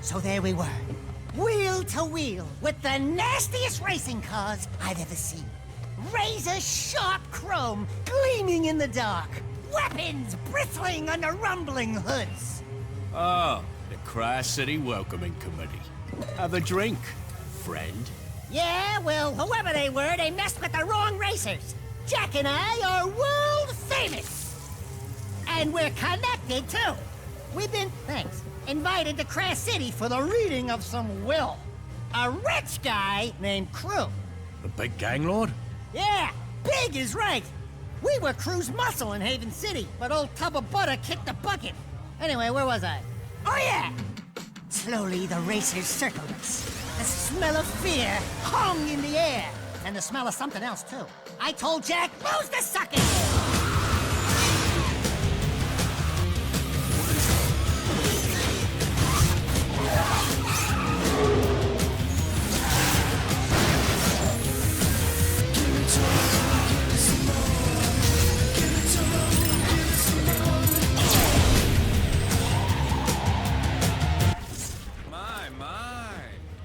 So there we were, wheel to wheel, with the nastiest racing cars I've ever seen. Razor-sharp chrome gleaming in the dark. Weapons bristling under rumbling hoods. Oh, the Cry City Welcoming Committee. Have a drink, friend. Yeah, well, whoever they were, they messed with the wrong racers. Jack and I are world famous. And we're connected, too. We've been, invited to Crash City for the reading of some will. A rich guy named Crew. The big gang lord? Yeah, big is right. We were Crew's muscle in Haven City, but old Tub of Butter kicked the bucket. Anyway, where was I? Oh, yeah! Slowly, the racers circled us. The smell of fear hung in the air. And the smell of something else, too. I told Jack, lose the suckers!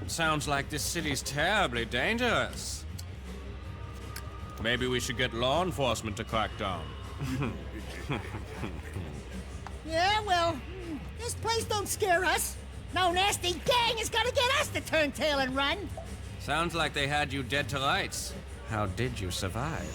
Sounds like this city's terribly dangerous. Maybe we should get law enforcement to crack down. Yeah, well, this place don't scare us. No nasty gang is gonna get us to turn tail and run. Sounds like they had you dead to rights. How did you survive?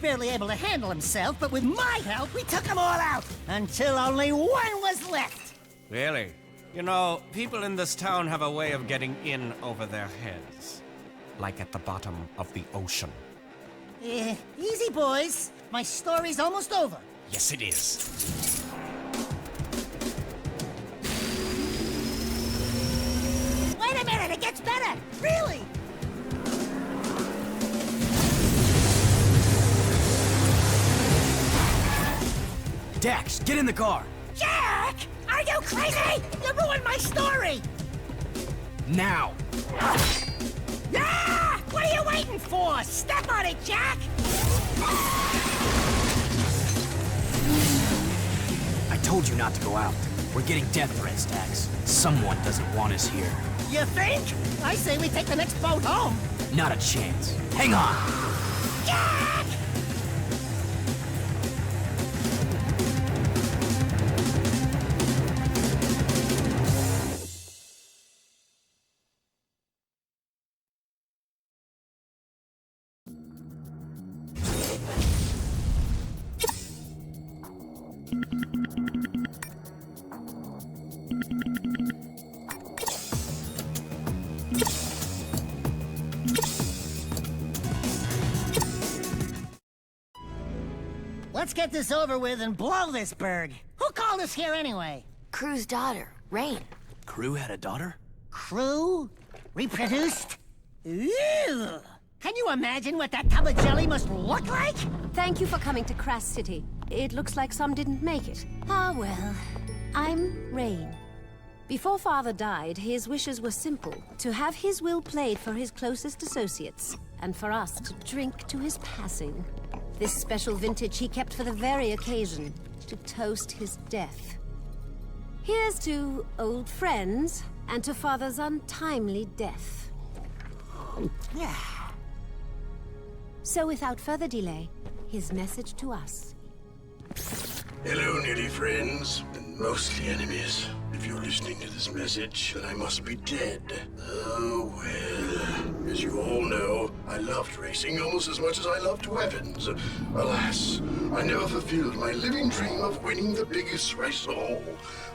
Barely able to handle himself, but with my help, we took them all out, until only one was left. Really? You know, people in this town have a way of getting in over their heads. Like at the bottom of the ocean. Easy, boys. My story's almost over. Yes, it is. Wait a minute, it gets better! Really! Dax, get in the car! Jack! Are you crazy? You ruined my story! Now! Ah! What are you waiting for? Step on it, Jack! I told you not to go out. We're getting death threats, Dax. Someone doesn't want us here. You think? I say we take the next boat home. Not a chance. Hang on! Jack! Let's get this over with and blow this bird. Who called us here anyway? Crew's daughter, Rain. Crew had a daughter? Crew? Reproduced? Ew! Can you imagine what that tub of jelly must look like? Thank you for coming to Crash City. It looks like some didn't make it. Ah, well. I'm Rain. Before Father died, his wishes were simple. To have his will played for his closest associates, and for us to drink to his passing. This special vintage he kept for the very occasion, to toast his death. Here's to old friends, and to Father's untimely death. So without further delay, his message to us. Hello, nearly friends, and mostly enemies. If you're listening to this message, then I must be dead. Oh, well. As you all know, I loved racing almost as much as I loved weapons. Alas, I never fulfilled my living dream of winning the biggest race of all,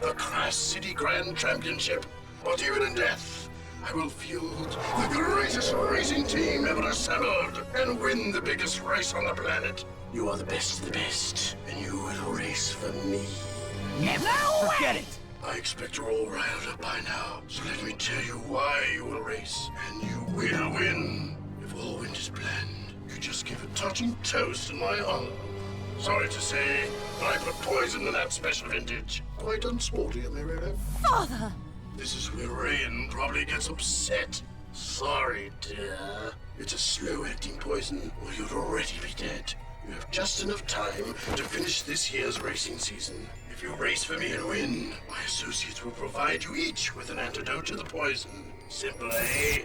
the Crash City Grand Championship. But even in death, I will field the greatest racing team ever assembled and win the biggest race on the planet. You are the best of the best, and you will race for me. Never. Forget it. I expect you're all riled up by now, so let me tell you why you will race, and you will win. If all went as planned, you just give a touching toast in my honor. Sorry to say, but I put poison in that special vintage. Quite unsporty, am I right? Father! This is where Rain probably gets upset. Sorry, dear. It's a slow-acting poison, or you'd already be dead. You have just enough time to finish this year's racing season. If you race for me and win, my associates will provide you each with an antidote to the poison. Simple, eh?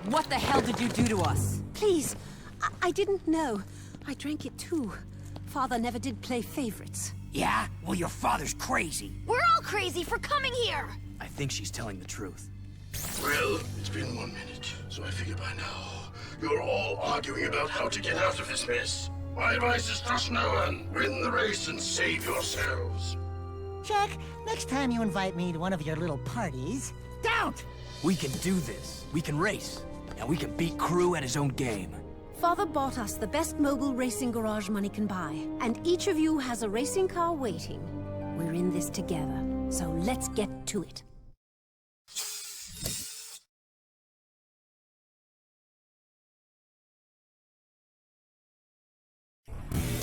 What the hell did you do to us? Please, I didn't know. I drank it too. Father never did play favorites. Yeah? Well, your father's crazy. We're all crazy for coming here! I think she's telling the truth. Well, it's been 1 minute, so I figure by now you're all arguing about how to get out of this mess. My advice is trust no one. Win the race and save yourselves. Jack, next time you invite me to one of your little parties, don't! We can do this. We can race. And we can beat Crew at his own game. Father bought us the best mobile racing garage money can buy, and each of you has a racing car waiting. We're in this together, so let's get to it.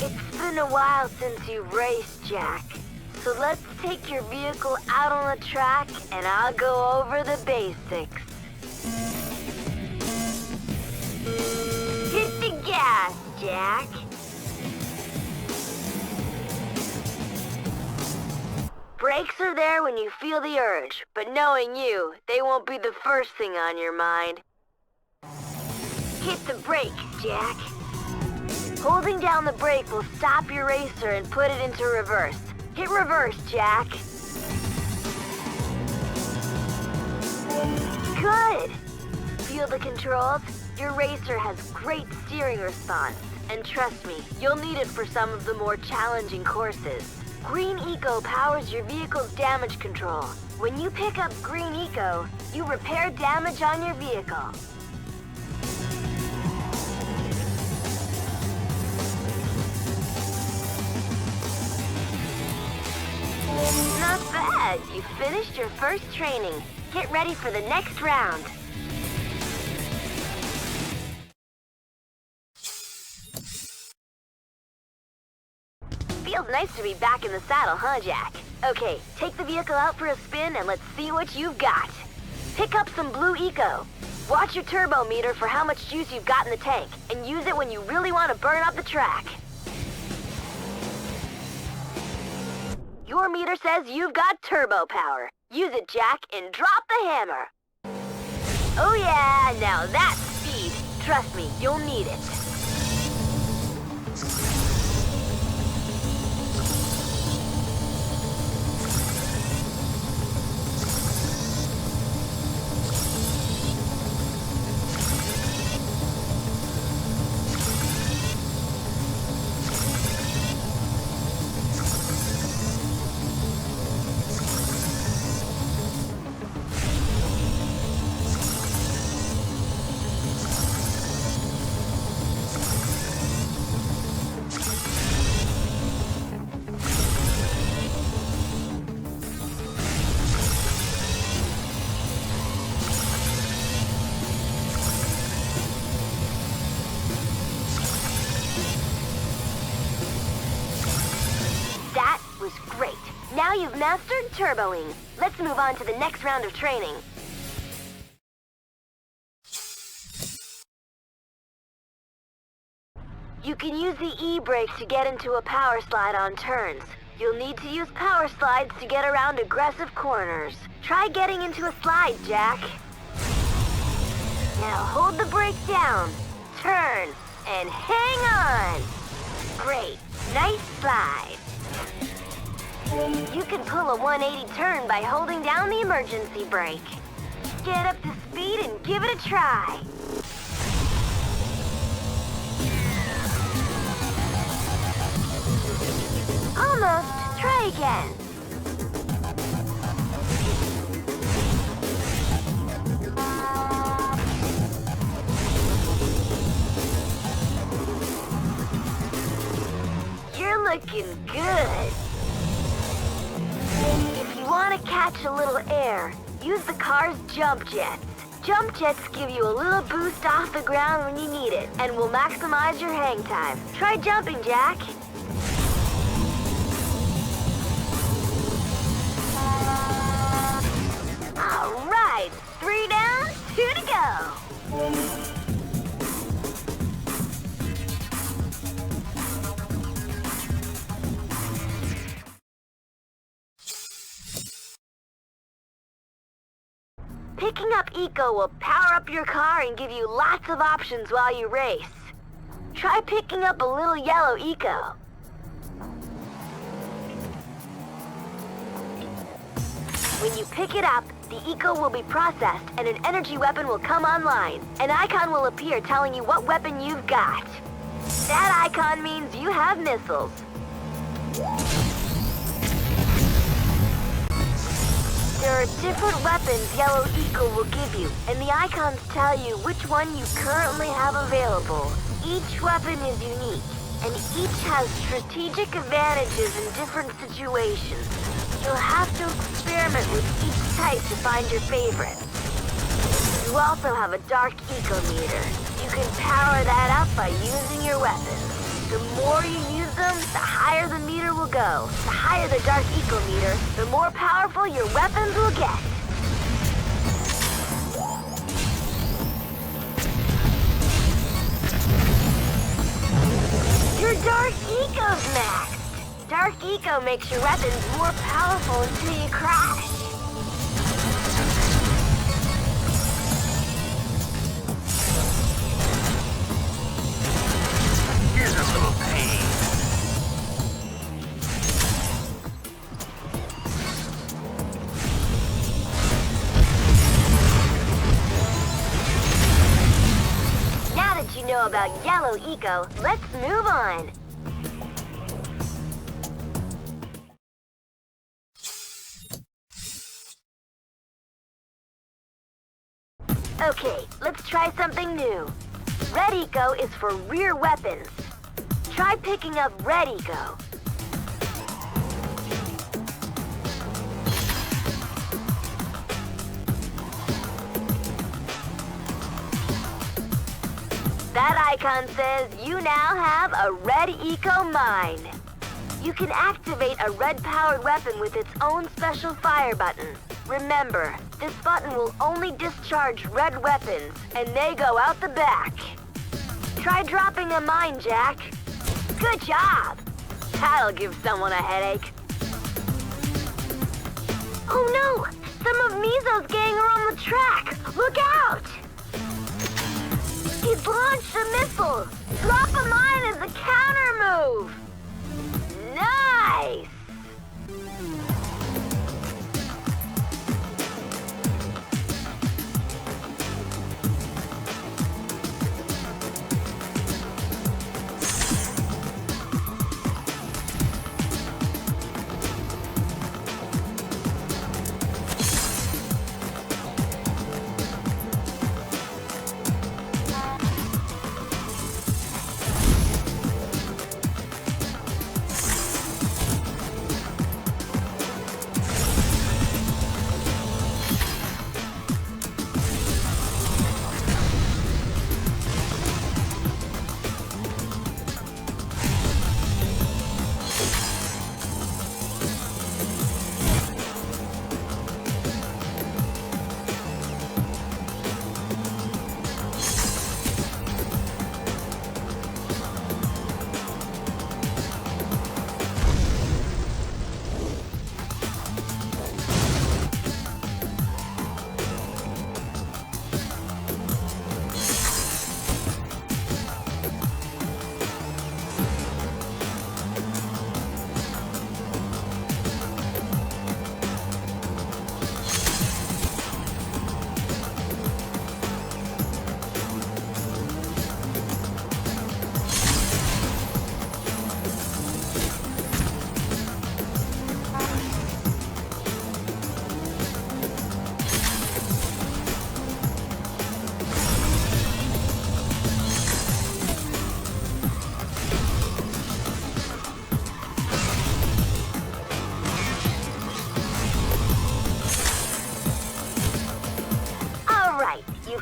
It's been a while since you've raced, Jack. So let's take your vehicle out on the track and I'll go over the basics. Hit the gas, Jack. Brakes are there when you feel the urge, but knowing you, they won't be the first thing on your mind. Hit the brake, Jack. Holding down the brake will stop your racer and put it into reverse. Hit reverse, Jack. Good! Feel the controls? Your racer has great steering response. And trust me, you'll need it for some of the more challenging courses. Green Eco powers your vehicle's damage control. When you pick up Green Eco, you repair damage on your vehicle. Not bad. You finished your first training. Get ready for the next round. Feels nice to be back in the saddle, huh, Jack? Okay, take the vehicle out for a spin and let's see what you've got. Pick up some Blue Eco. Watch your turbo meter for how much juice you've got in the tank, and use it when you really want to burn up the track. Your meter says you've got turbo power. Use it, Jack, and drop the hammer. Oh yeah, now that's speed. Trust me, you'll need it. That was great. Now you've mastered turboing. Let's move on to the next round of training. You can use the E-brake to get into a power slide on turns. You'll need to use power slides to get around aggressive corners. Try getting into a slide, Jack. Now hold the brake down, turn, and hang on. Great, nice slide. You can pull a 180 turn by holding down the emergency brake. Get up to speed and give it a try. Almost. Try again. looking good. If you want to catch a little air, use the car's jump jets. Jump jets give you a little boost off the ground when you need it, and will maximize your hang time. Try jumping, Jack. All right, 3 down, 2 to go. Picking up Eco will power up your car and give you lots of options while you race. Try picking up a little yellow Eco. When you pick it up, the Eco will be processed and an energy weapon will come online. An icon will appear telling you what weapon you've got. That icon means you have missiles. There are different weapons Yellow Eco will give you, and the icons tell you which one you currently have available. Each weapon is unique, and each has strategic advantages in different situations. You'll have to experiment with each type to find your favorite. You also have a dark eco meter. You can power that up by using your weapons. The more you use them, the higher the meter will go. The higher the dark eco meter, the more powerful your weapons will get. Your dark eco's maxed. Dark eco makes your weapons more powerful until you crash. Here's a little pain. Now that you know about Yellow Eco, let's move on. Okay, let's try something new. Red Eco is for rear weapons. Try picking up Red Eco. That icon says you now have a Red Eco mine. You can activate a red-powered weapon with its own special fire button. Remember, this button will only discharge red weapons, and they go out the back. Try dropping a mine, Jack. Good job! That'll give someone a headache. Oh no! Some of Mizo's gang are on the track! Look out! He's launched a missile! Drop a mine as a counter move! Nice!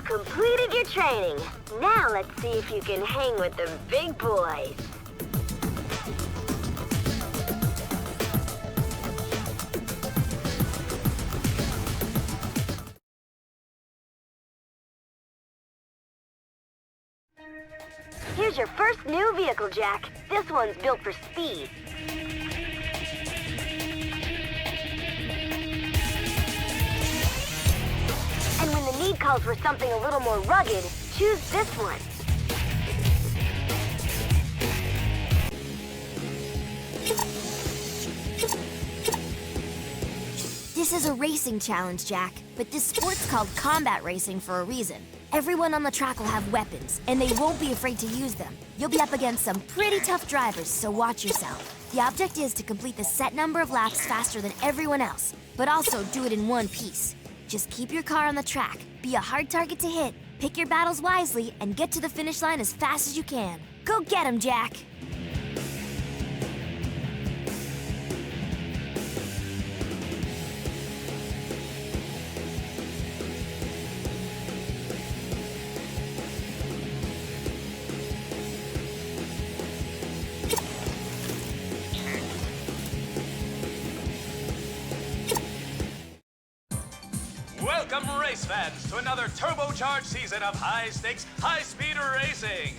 completed your training. Now let's see if you can hang with the big boys. Here's your first new vehicle, Jack. This one's built for speed. And when the need calls for something a little more rugged, choose this one. This is a racing challenge, Jack, but this sport's called combat racing for a reason. Everyone on the track will have weapons, and they won't be afraid to use them. You'll be up against some pretty tough drivers, so watch yourself. The object is to complete the set number of laps faster than everyone else, but also do it in one piece. Just keep your car on the track, be a hard target to hit, pick your battles wisely, and get to the finish line as fast as you can. Go get 'em, Jack! Welcome, race fans, to another turbocharged season of high-stakes, high-speed racing.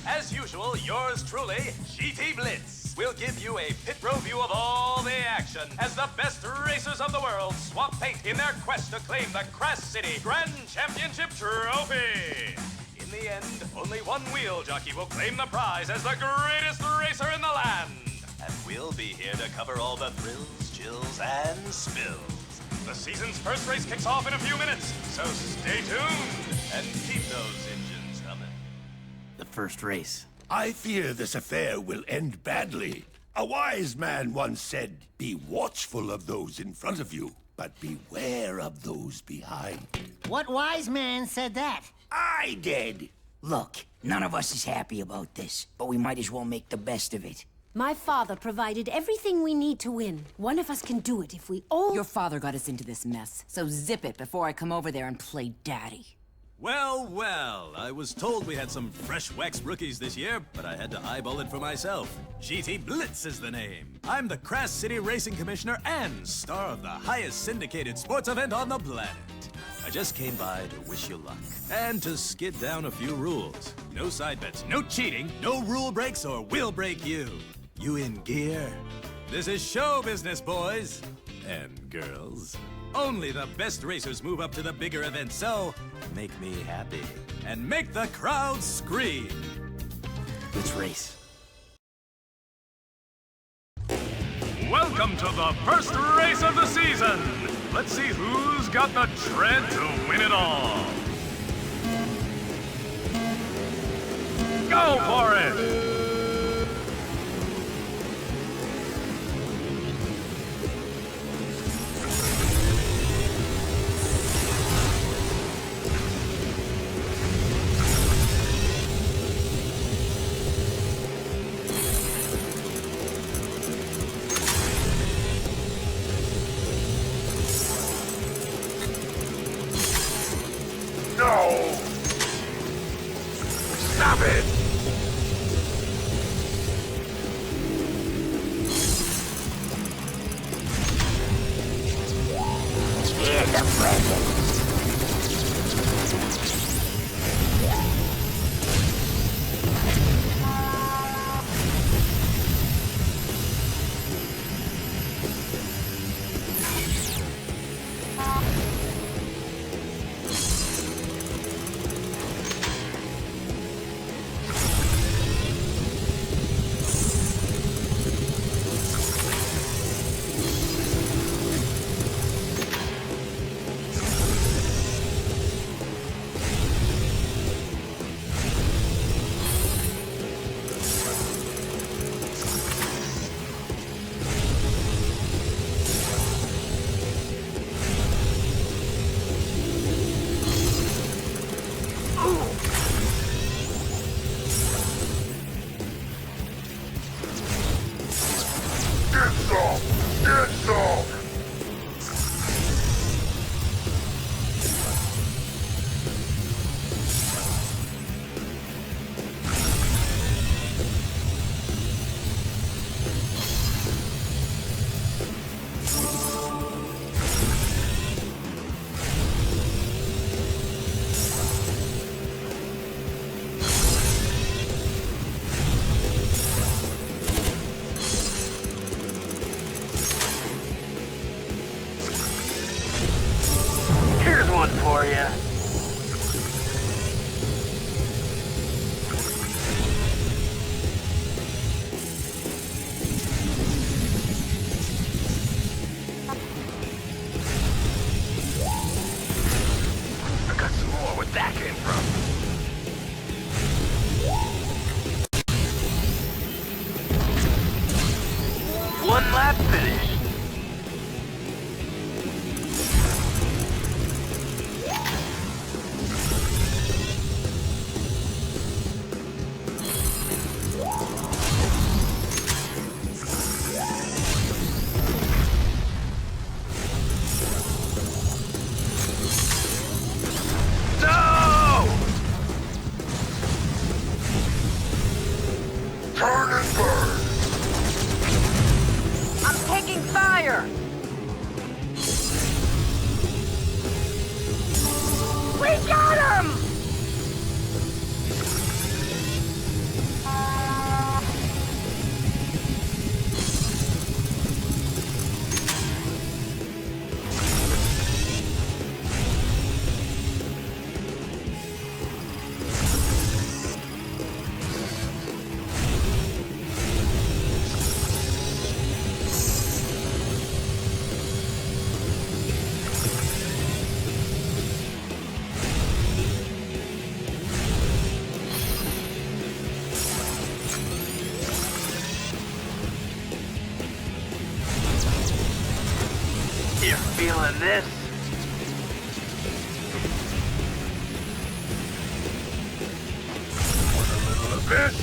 As usual, yours truly, GT Blitz, will give you a pit row view of all the action as the best racers of the world swap paint in their quest to claim the Crass City Grand Championship Trophy. In the end, only one wheel jockey will claim the prize as the greatest racer in the land. And we'll be here to cover all the thrills, chills, and spills. The season's first race kicks off in a few minutes, so stay tuned and keep those engines humming. The first race. I fear this affair will end badly. A wise man once said, "Be watchful of those in front of you, but beware of those behind." What wise man said that? I did. Look, none of us is happy about this, but we might as well make the best of it. My father provided everything we need to win. One of us can do it if we all... Your father got us into this mess, so zip it before I come over there and play daddy. Well, well, I was told we had some fresh wax rookies this year, but I had to eyeball it for myself. GT Blitz is the name. I'm the Crass City Racing Commissioner and star of the highest syndicated sports event on the planet. I just came by to wish you luck and to skid down a few rules. No side bets, no cheating, no rule breaks or we'll break you. You in gear? This is show business, boys and girls. Only the best racers move up to the bigger events, so make me happy and make the crowd scream. Let's race. Welcome to the first race of the season. Let's see who's got the tread to win it all. Go for it! No! Stop it! Here's the present. for you. I got some more where that came from. One lap finish. No! Turn and burn. I'm taking fire! We got him! You feeling this? Want a little of this?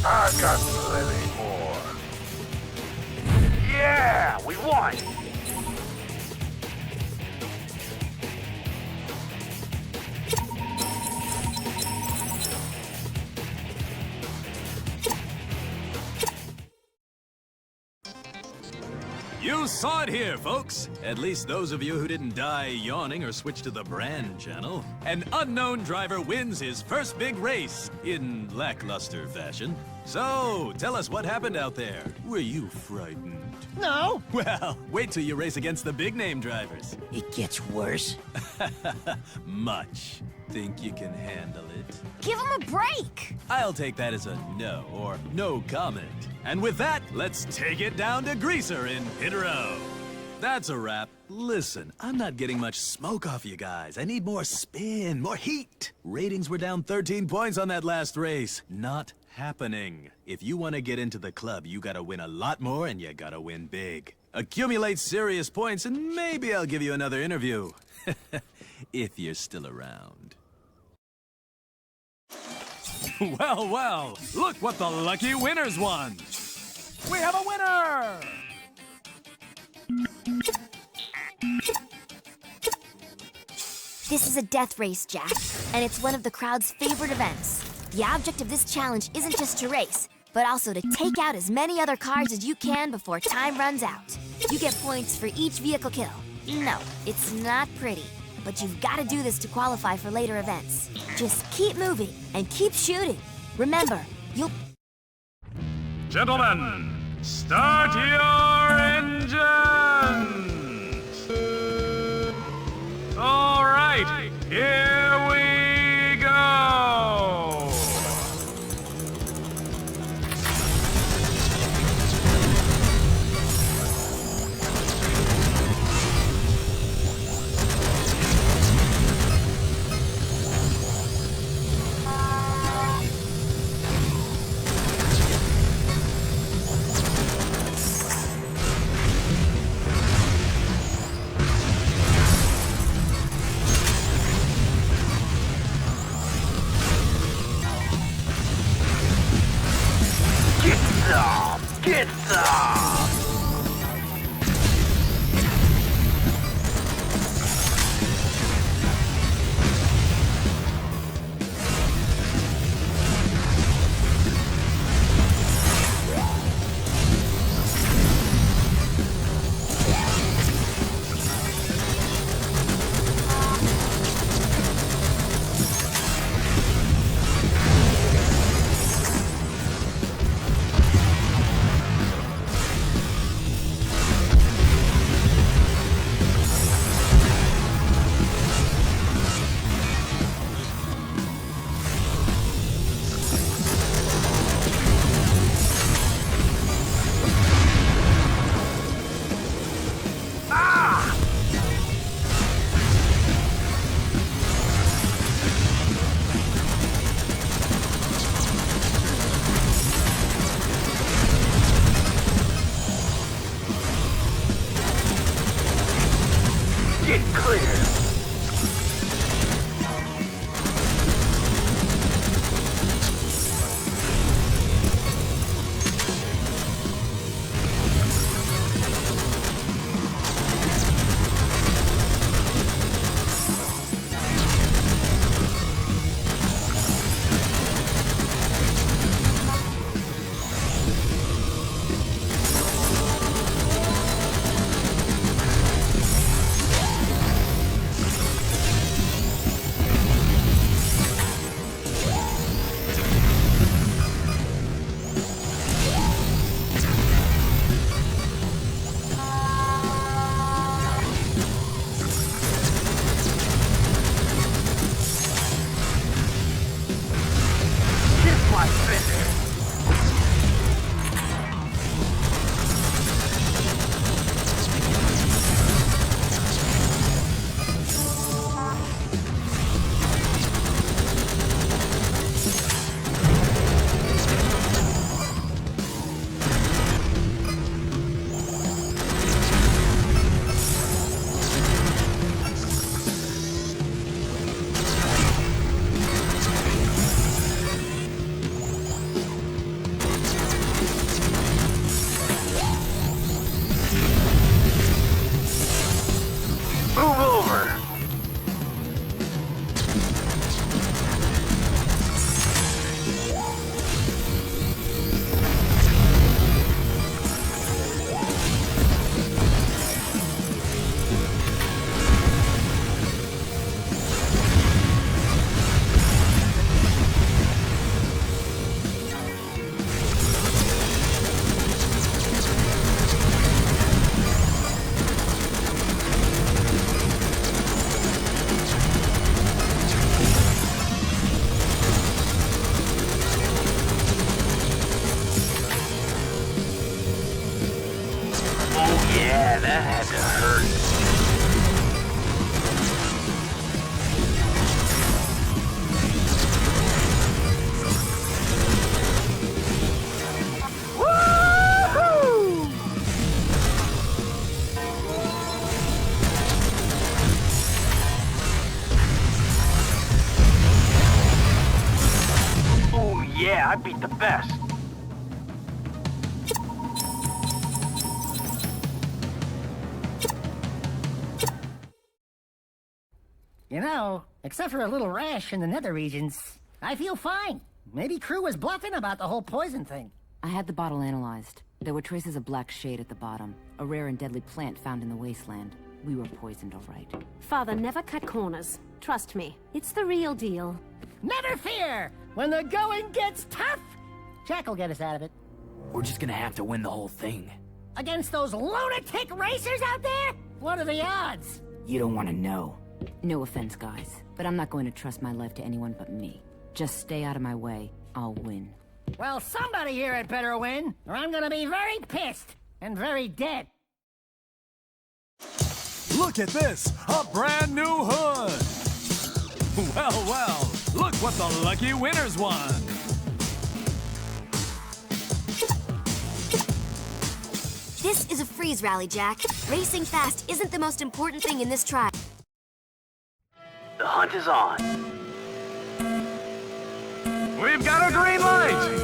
I got plenty more. Yeah, we won! You saw it here, folks. At least those of you who didn't die yawning or switch to the brand channel. An unknown driver wins his first big race in lackluster fashion. So, tell us what happened out there. Were you frightened? No. Well, wait till you race against the big name drivers. It gets worse. Much. Think you can handle it? Give him a break! I'll take that as a no or no comment. And with that, let's take it down to Greaser in Pit Row. That's a wrap. Listen, I'm not getting much smoke off you guys. I need more spin, more heat. Ratings were down 13 points on that last race. Not happening. If you want to get into the club, you gotta win a lot more and you gotta win big. Accumulate serious points and maybe I'll give you another interview. If you're still around. Well, well, look what the lucky winners won. We have a winner! This is a death race, Jack, and it's one of the crowd's favorite events. The object of this challenge isn't just to race, but also to take out as many other cars as you can before time runs out. You get points for each vehicle kill. No, it's not pretty, but you've got to do this to qualify for later events. Just keep moving and keep shooting. Remember, you'll... Gentlemen, start your engines! All right, here we go! Get some! Get clear! Move over! Oh yeah, that had to hurt. Oh yeah, I beat the best. You know, except for a little rash in the nether regions, I feel fine. Maybe Crew was bluffing about the whole poison thing. I had the bottle analyzed. There were traces of black shade at the bottom, a rare and deadly plant found in the wasteland. We were poisoned, all right. Father never cut corners. Trust me, it's the real deal. Never fear! When the going gets tough, Jack will get us out of it. We're just gonna have to win the whole thing. Against those lunatic racers out there? What are the odds? You don't want to know. No offense, guys, but I'm not going to trust my life to anyone but me. Just stay out of my way. I'll win. Well, somebody here had better win, or I'm gonna be very pissed and very dead. Look at this! A brand new hood! Well, well, look what the lucky winners won! This is a freeze rally, Jack. Racing fast isn't the most important thing in this trial. The hunt is on. We've got a green light!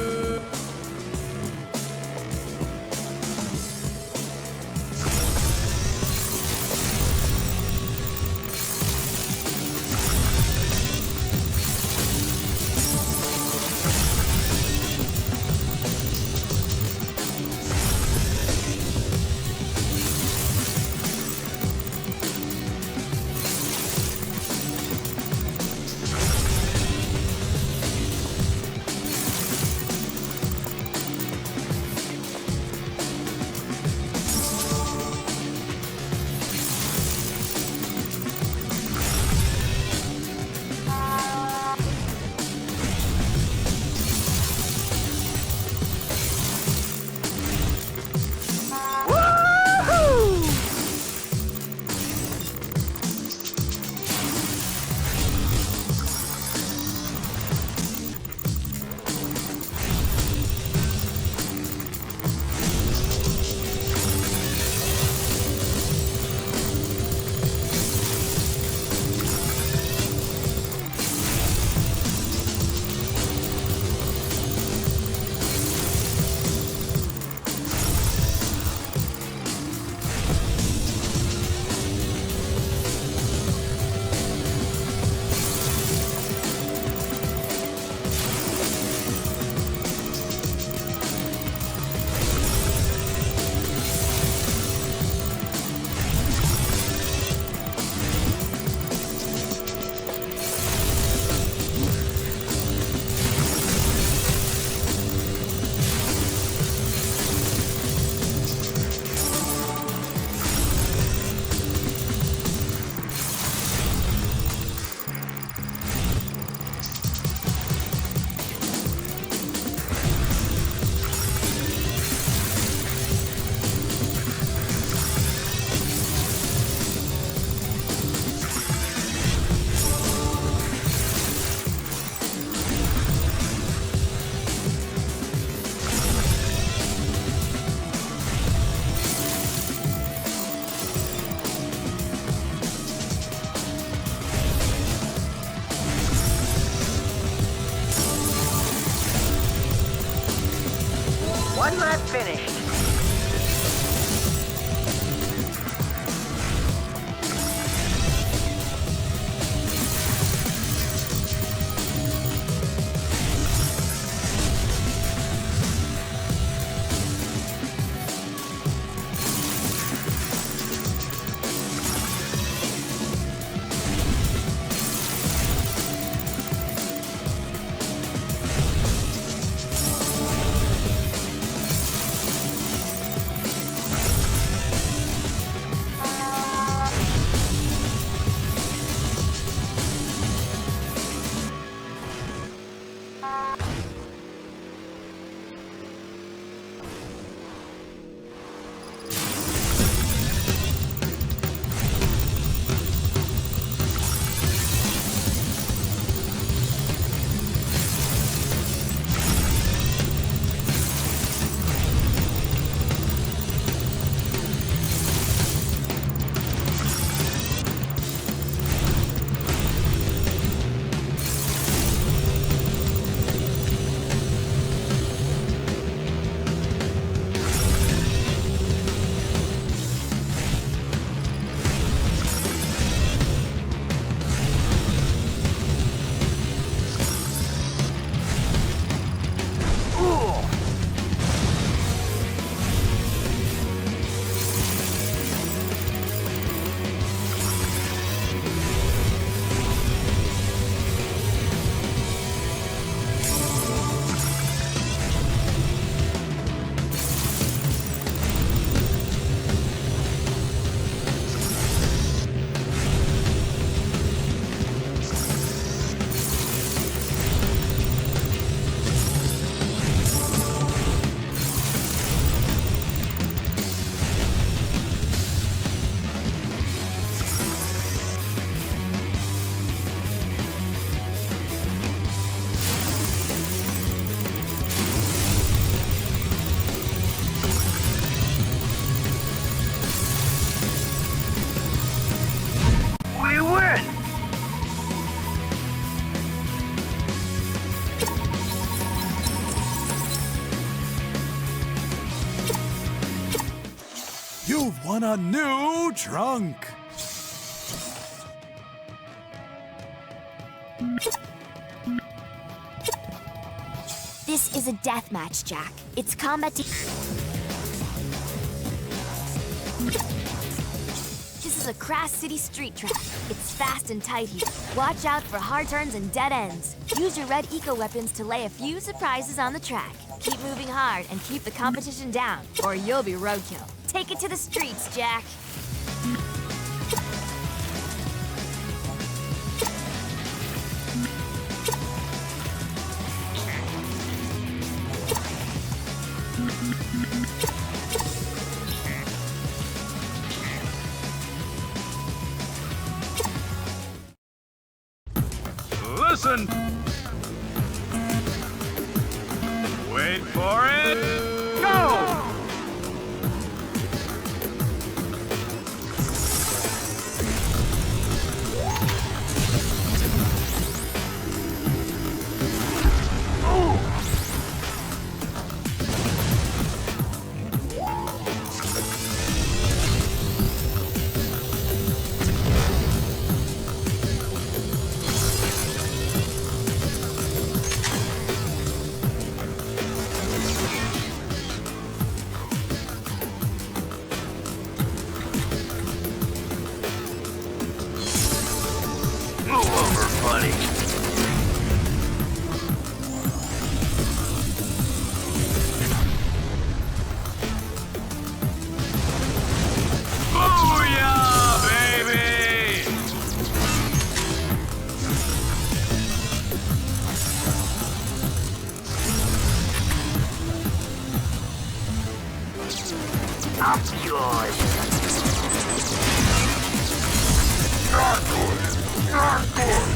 One lap finished. You've won a new trunk! This is a death match, Jack. It's combat to... This is a Crash City street track. It's fast and tight here. Watch out for hard turns and dead ends. Use your red eco weapons to lay a few surprises on the track. Keep moving hard and keep the competition down, or you'll be roadkill. Take it to the streets, Jack. Listen! Wait for it! Go! I'm yours. Not good. Not good.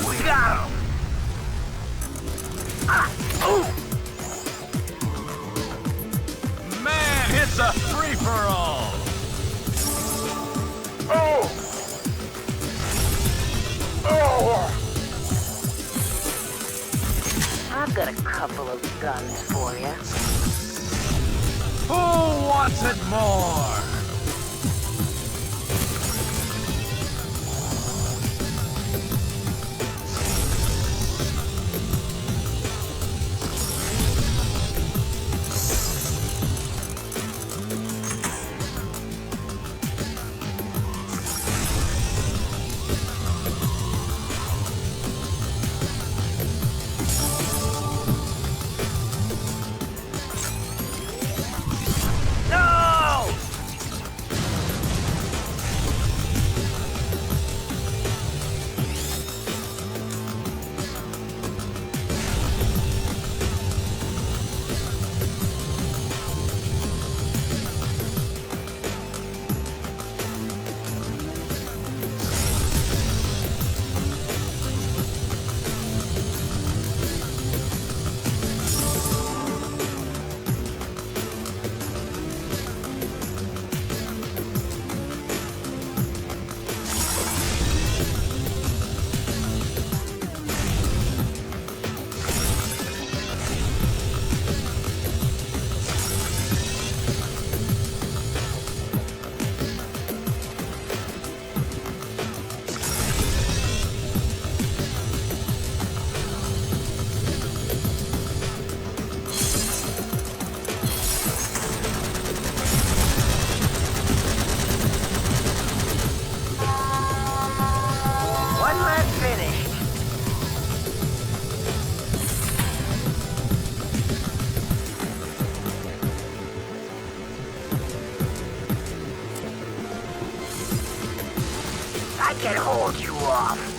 We got him. Man, it's a free-for-all. Oh! got a couple of guns for you. Who wants it more? I can hold you off.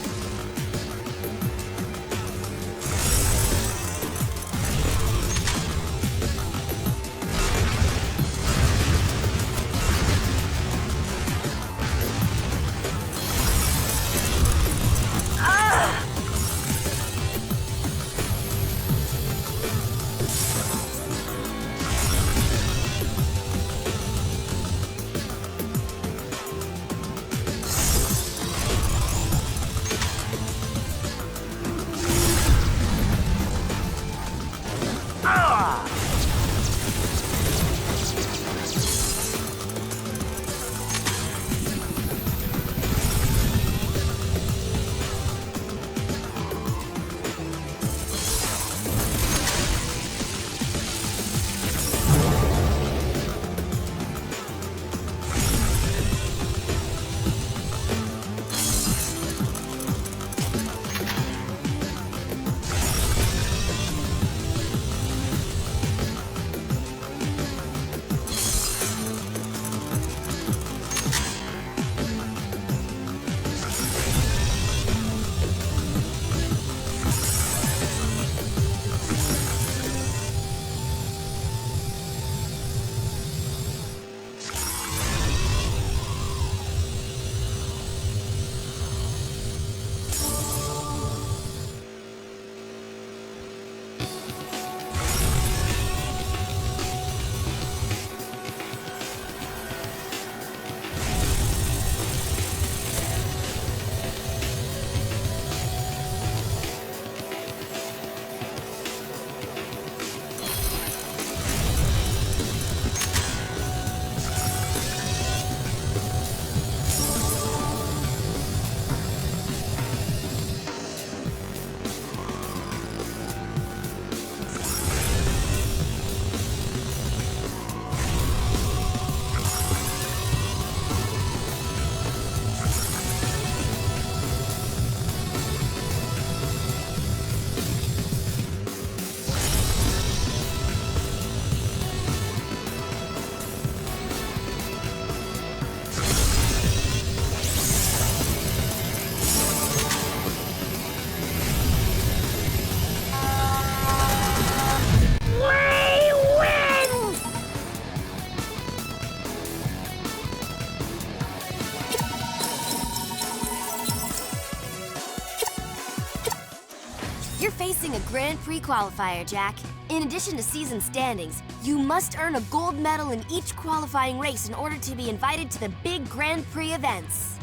You're facing a Grand Prix qualifier, Jack. In addition to season standings, you must earn a gold medal in each qualifying race in order to be invited to the big Grand Prix events.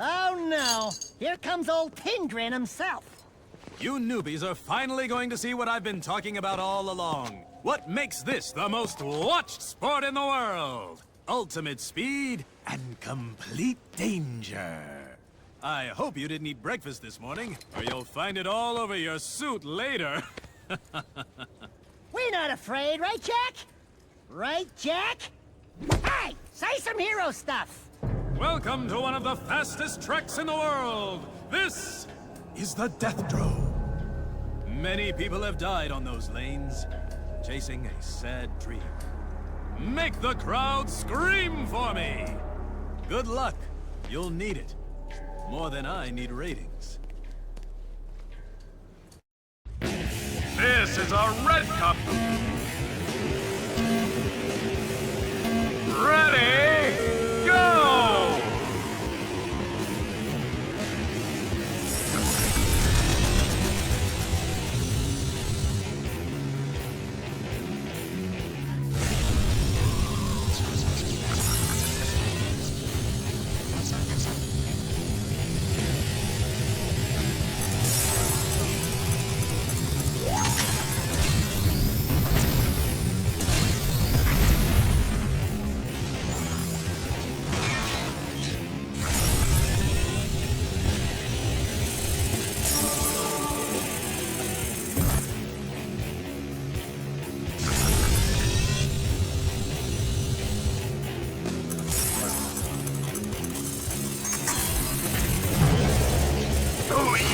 Oh no, here comes old Pingrin himself. You newbies are finally going to see what I've been talking about all along. What makes this the most watched sport in the world? Ultimate speed and complete danger. I hope you didn't eat breakfast this morning, or you'll find it all over your suit later. We're not afraid, right, Jack? Right, Jack? Hey, say some hero stuff! Welcome to one of the fastest treks in the world. This is the Death Drove. Many people have died on those lanes, chasing a sad dream. Make the crowd scream for me! Good luck. You'll need it. More than I need ratings. This is a red cup. Ready, go!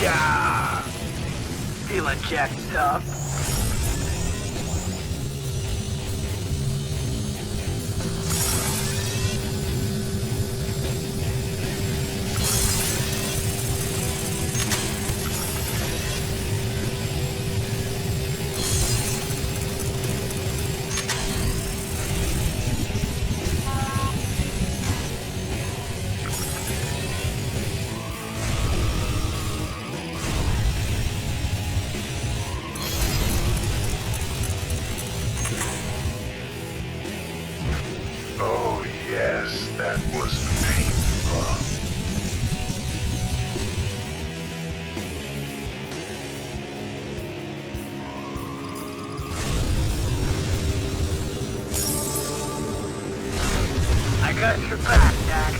Yeah! Feeling jacked up. Oh yes, that was painful. I got your back, Jack.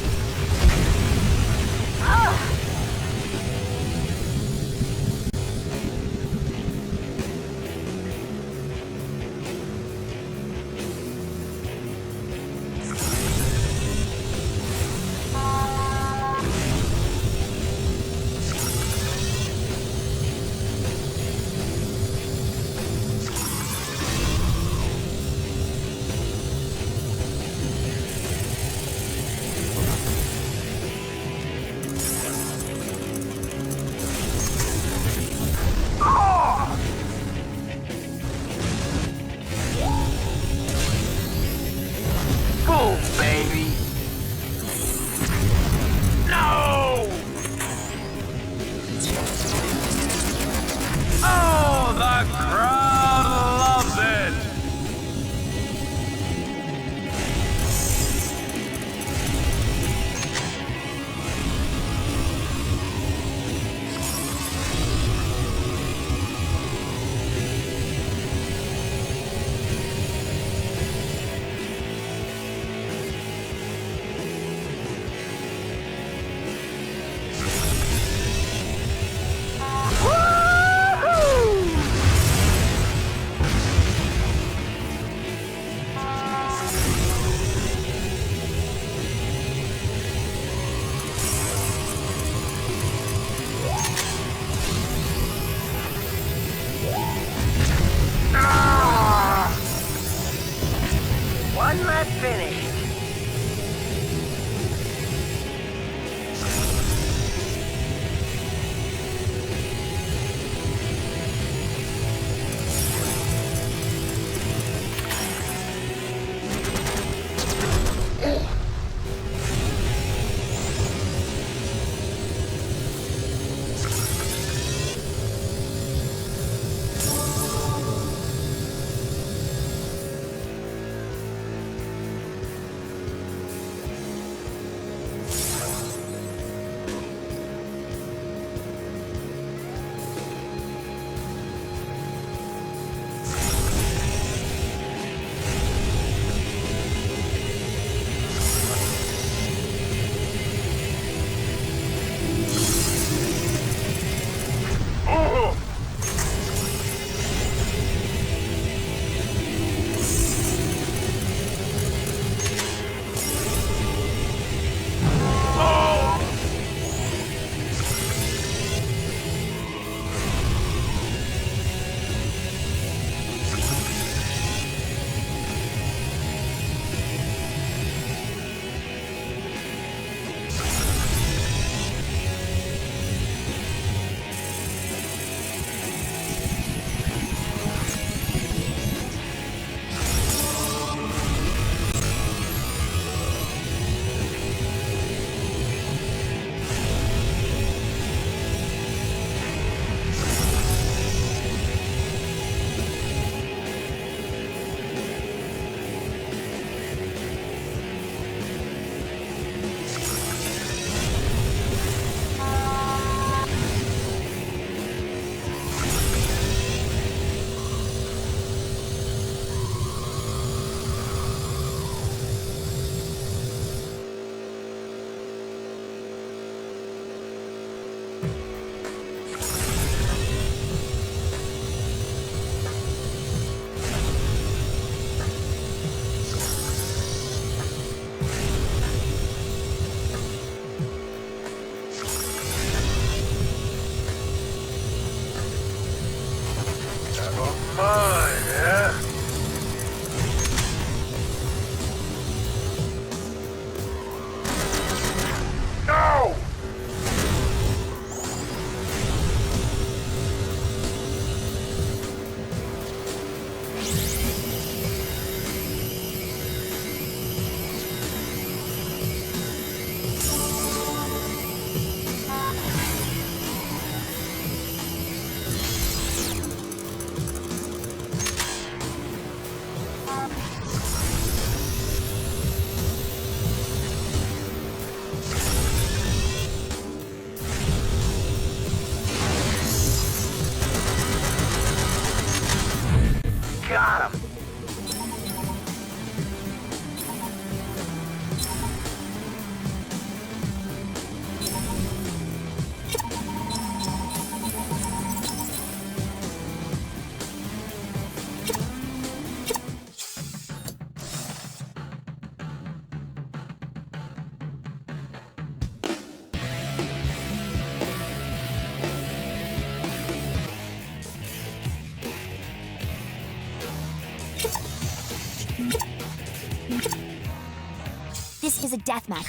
is a deathmatch.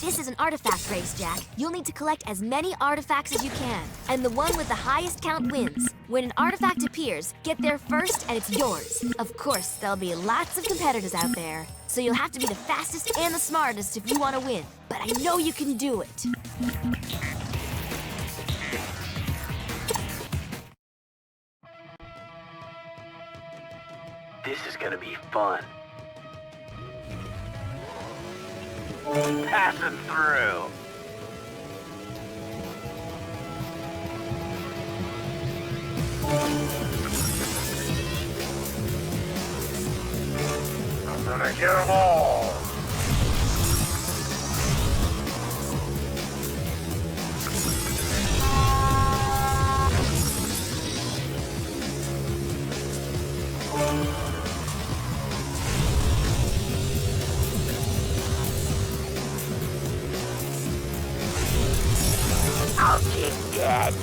This is an artifact race, Jack. You'll need to collect as many artifacts as you can, and the one with the highest count wins. When an artifact appears, get there first and it's yours. Of course, there'll be lots of competitors out there, so you'll have to be the fastest and the smartest if you want to win. But I know you can do it. This is gonna be fun. Passing through. I'm gonna get them all. I'll kick dead.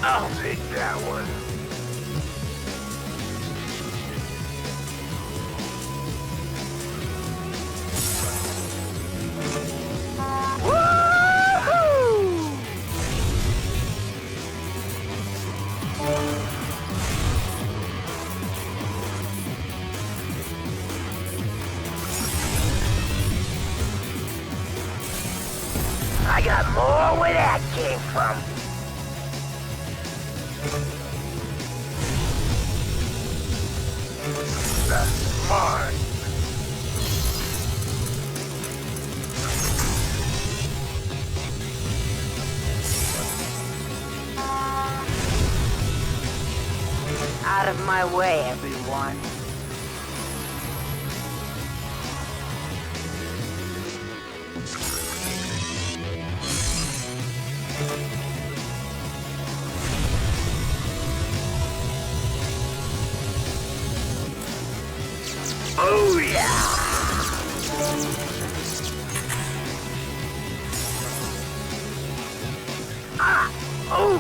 I'll take that one. I got more where that came from. That's mine. Out of my way, everyone. Oh yeah! Ah! Oh!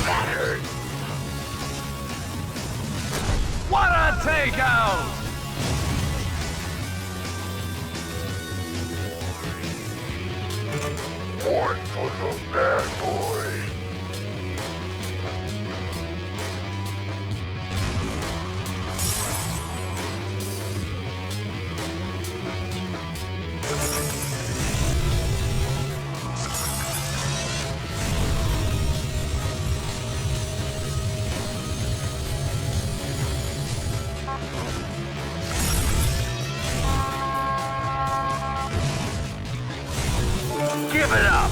That hurt. What a takeout! One for the bad boy. Give it up!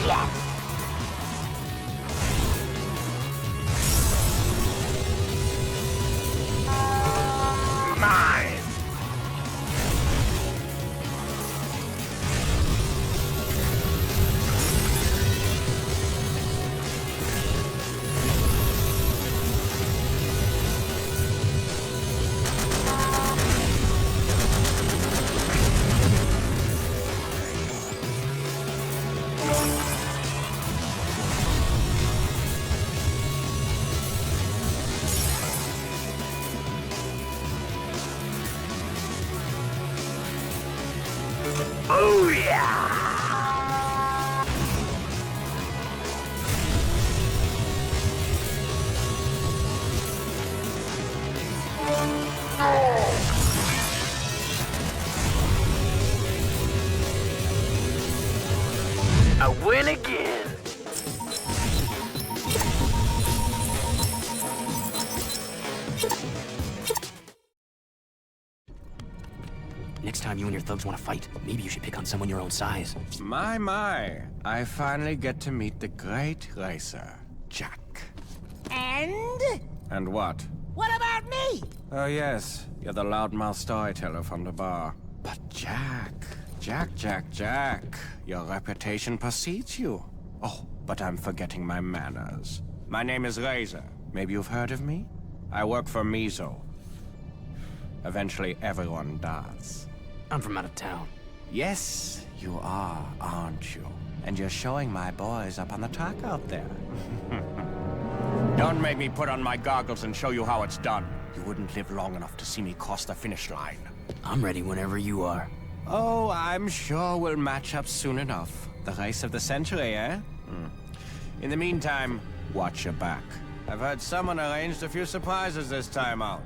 Yes! Mine! Oh yeah! I win again. Next time you and your thugs want to fight, maybe you should pick on someone your own size. My. I finally get to meet the great racer, Jack. And? And what? What about me? Oh, yes. You're the loudmouth storyteller from the bar. But Jack, your reputation precedes you. Oh, but I'm forgetting my manners. My name is Razor. Maybe you've heard of me? I work for Mizo. Eventually, everyone does. I'm from out of town. Yes, you are, aren't you? And you're showing my boys up on the track out there. Don't make me put on my goggles and show you how it's done. You wouldn't live long enough to see me cross the finish line. I'm ready whenever you are. Oh, I'm sure we'll match up soon enough. The race of the century, eh? In the meantime, watch your back. I've heard someone arranged a few surprises this time out.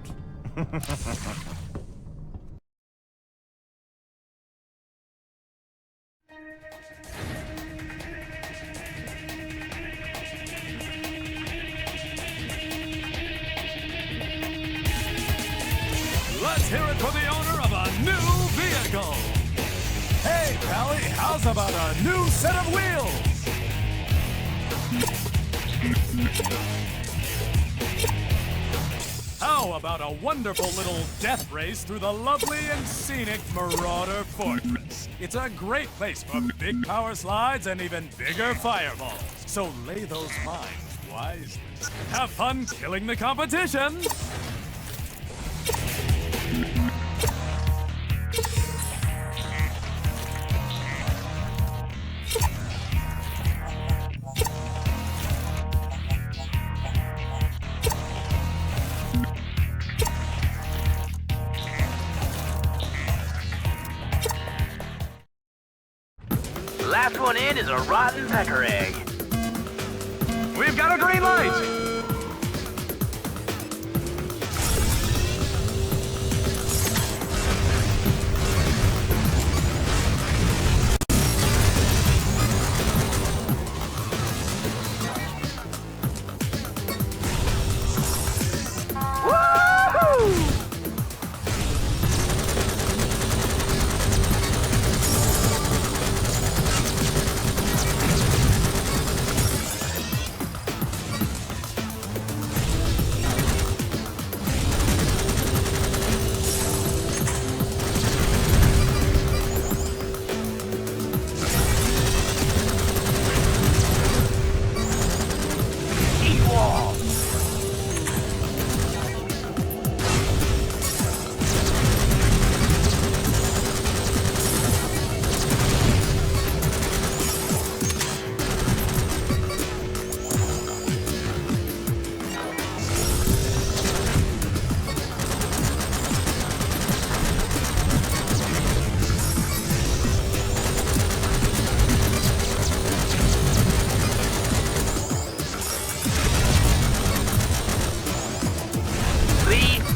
Let's hear it for the owner of a new vehicle. Hey, Pally, how's about a new set of wheels? How about a wonderful little death race through the lovely and scenic Marauder Fortress? It's a great place for big power slides and even bigger fireballs. So lay those mines wisely. Have fun killing the competition! Last one in is a rotten pecker egg. We've got a green light!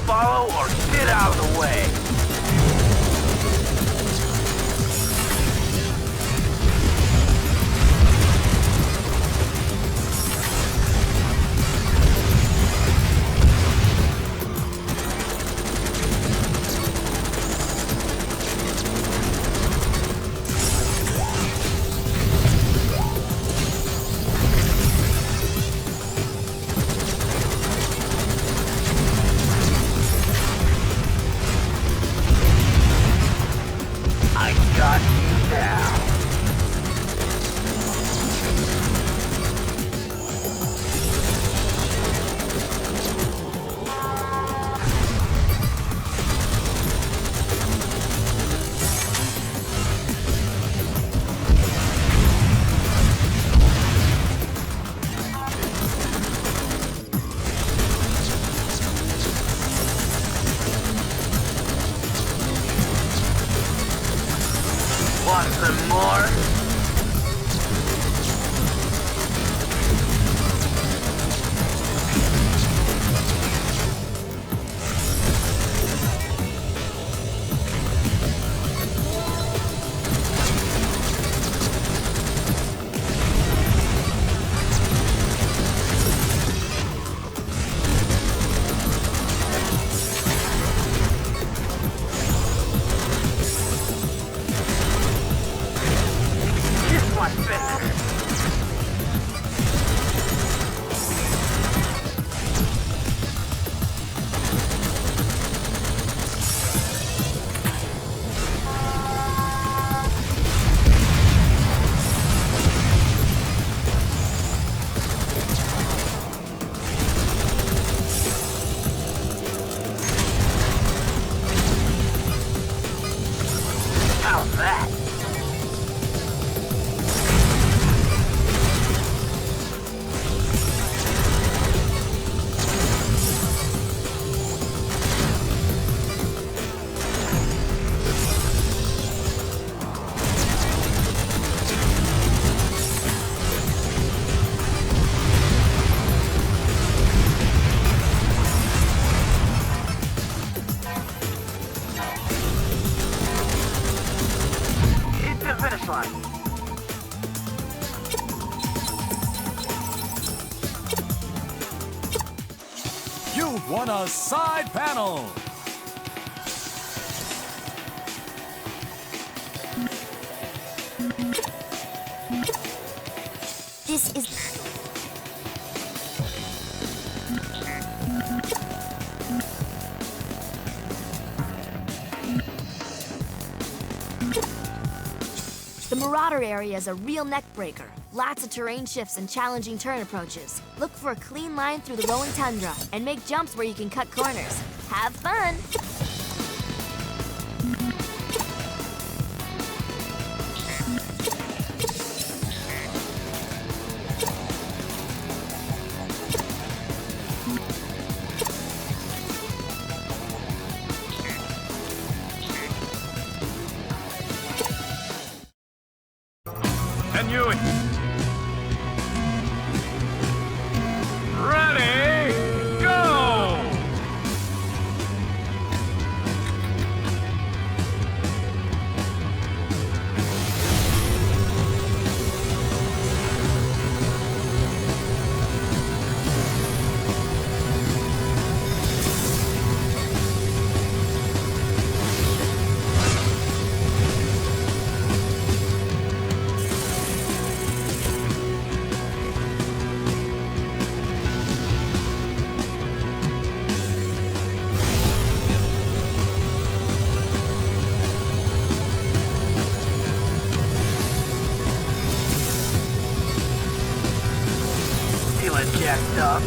Follow or get out of the way. on, finish. How's that? It's the finish line. You've won a side panel! This is... The Marauder area is a real neck breaker. Lots of terrain shifts and challenging turn approaches. Look for a clean line through the rolling tundra and make jumps where you can cut corners. Have fun! Can you... Ready, go! Feeling jacked up.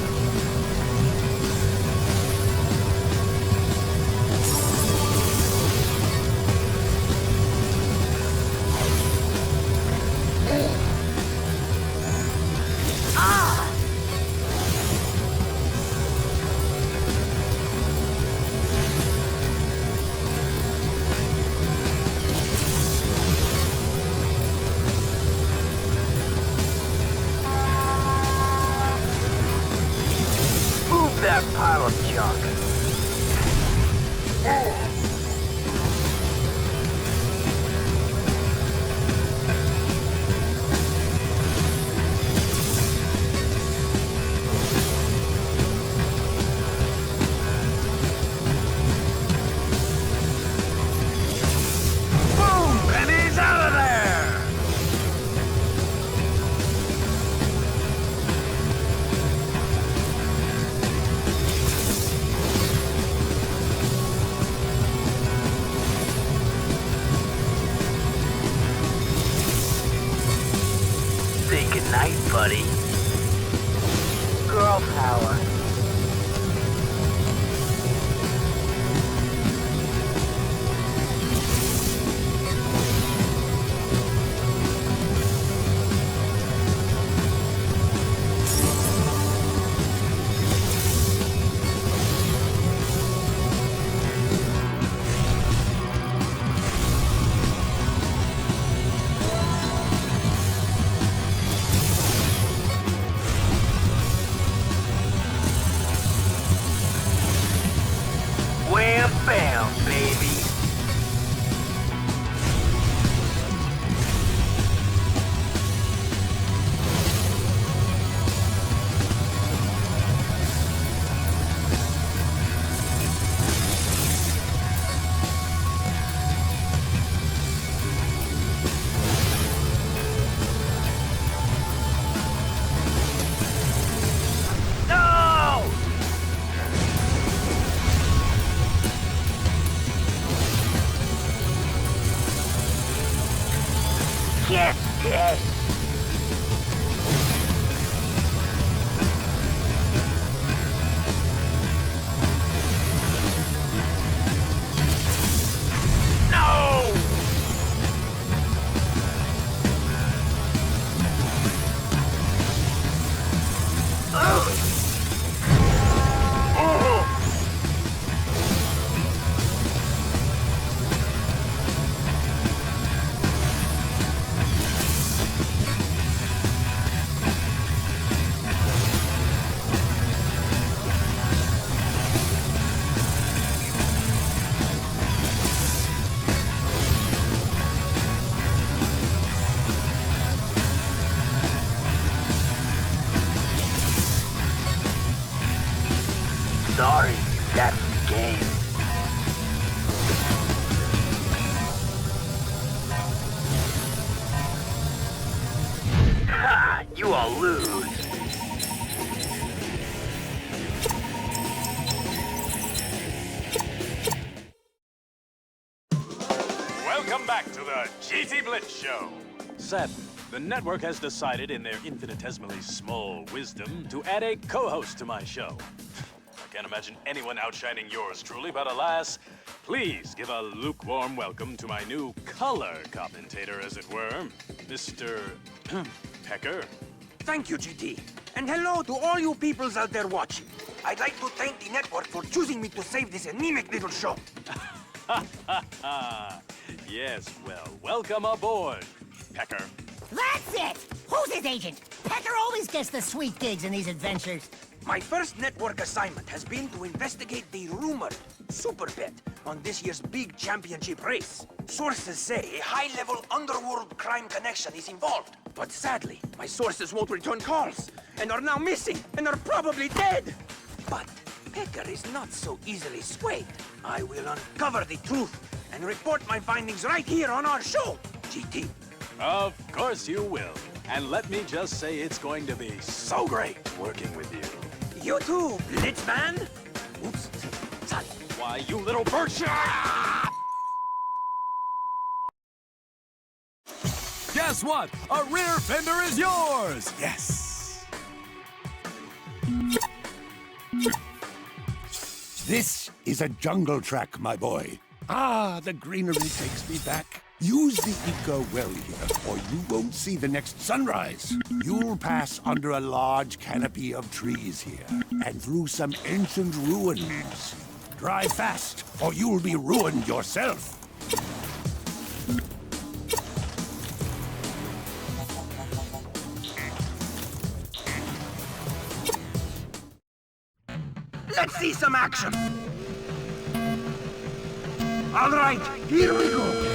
Move that pile of junk. Boom! And he's out of there! Say goodnight, buddy. Girl power. Yes! No! Sorry, that's the game. Ha! You all lose. Welcome back to the GT Blitz Show. Sadly, the network has decided in their infinitesimally small wisdom to add a co-host to my show. I can't imagine anyone outshining yours truly, but alas, please give a lukewarm welcome to my new color commentator, as it were, Mr. Pecker. Thank you, GT. And hello to all you peoples out there watching. I'd like to thank the network for choosing me to save this anemic little show. Yes, well, welcome aboard, Pecker. That's it! Who's his agent? Pecker always gets the sweet gigs in these adventures. My first network assignment has been to investigate the rumored super bet on this year's big championship race. Sources say a high-level underworld crime connection is involved. But sadly, my sources won't return calls, and are now missing, and are probably dead. But Pecker is not so easily swayed. I will uncover the truth and report my findings right here on our show, GT. Of course you will. And let me just say it's going to be so great working with you. You too, Blitzman. Oops, sorry. Why, you little bird shot! Guess what? A rear fender is yours! Yes. This is a jungle track, my boy. Ah, the greenery takes me back. Use the eco well here, or you won't see the next sunrise. You'll pass under a large canopy of trees here, and through some ancient ruins. Drive fast, or you'll be ruined yourself. Let's see some action. All right, here we go.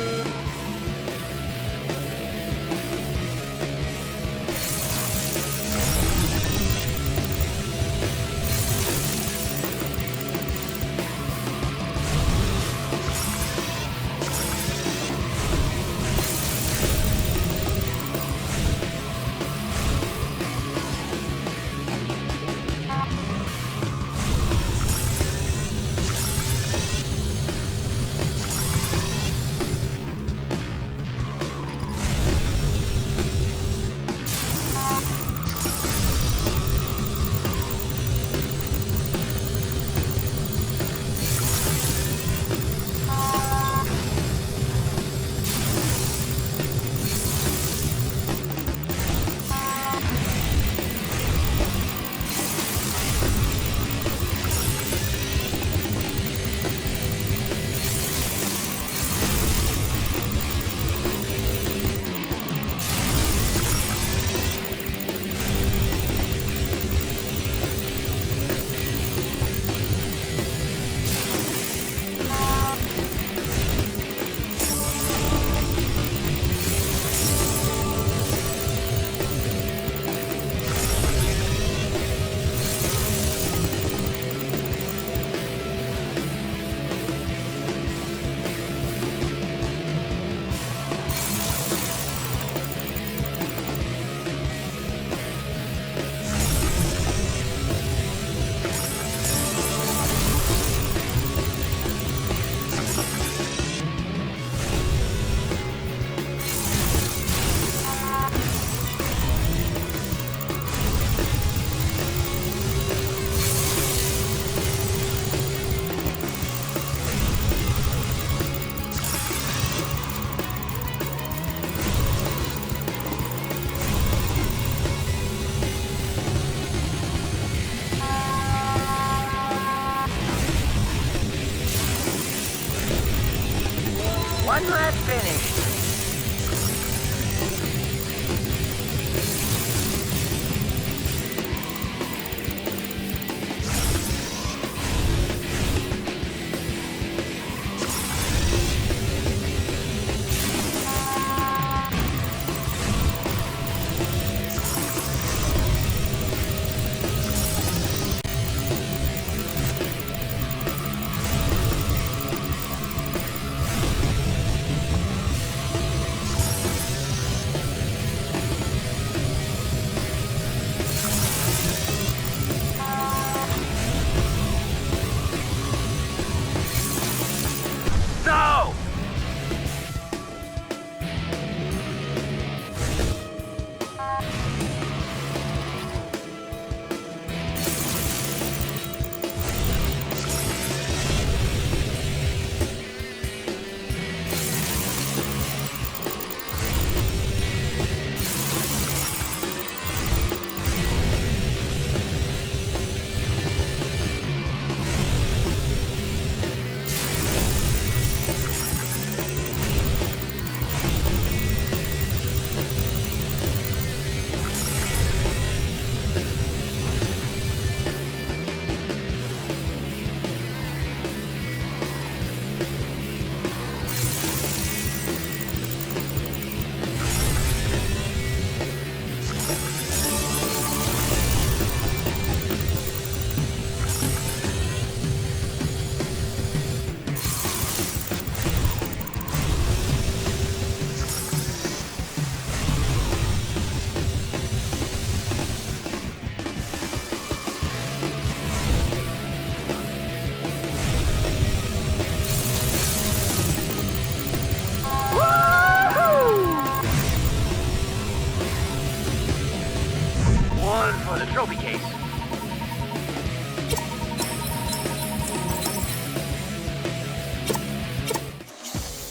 one for the trophy case.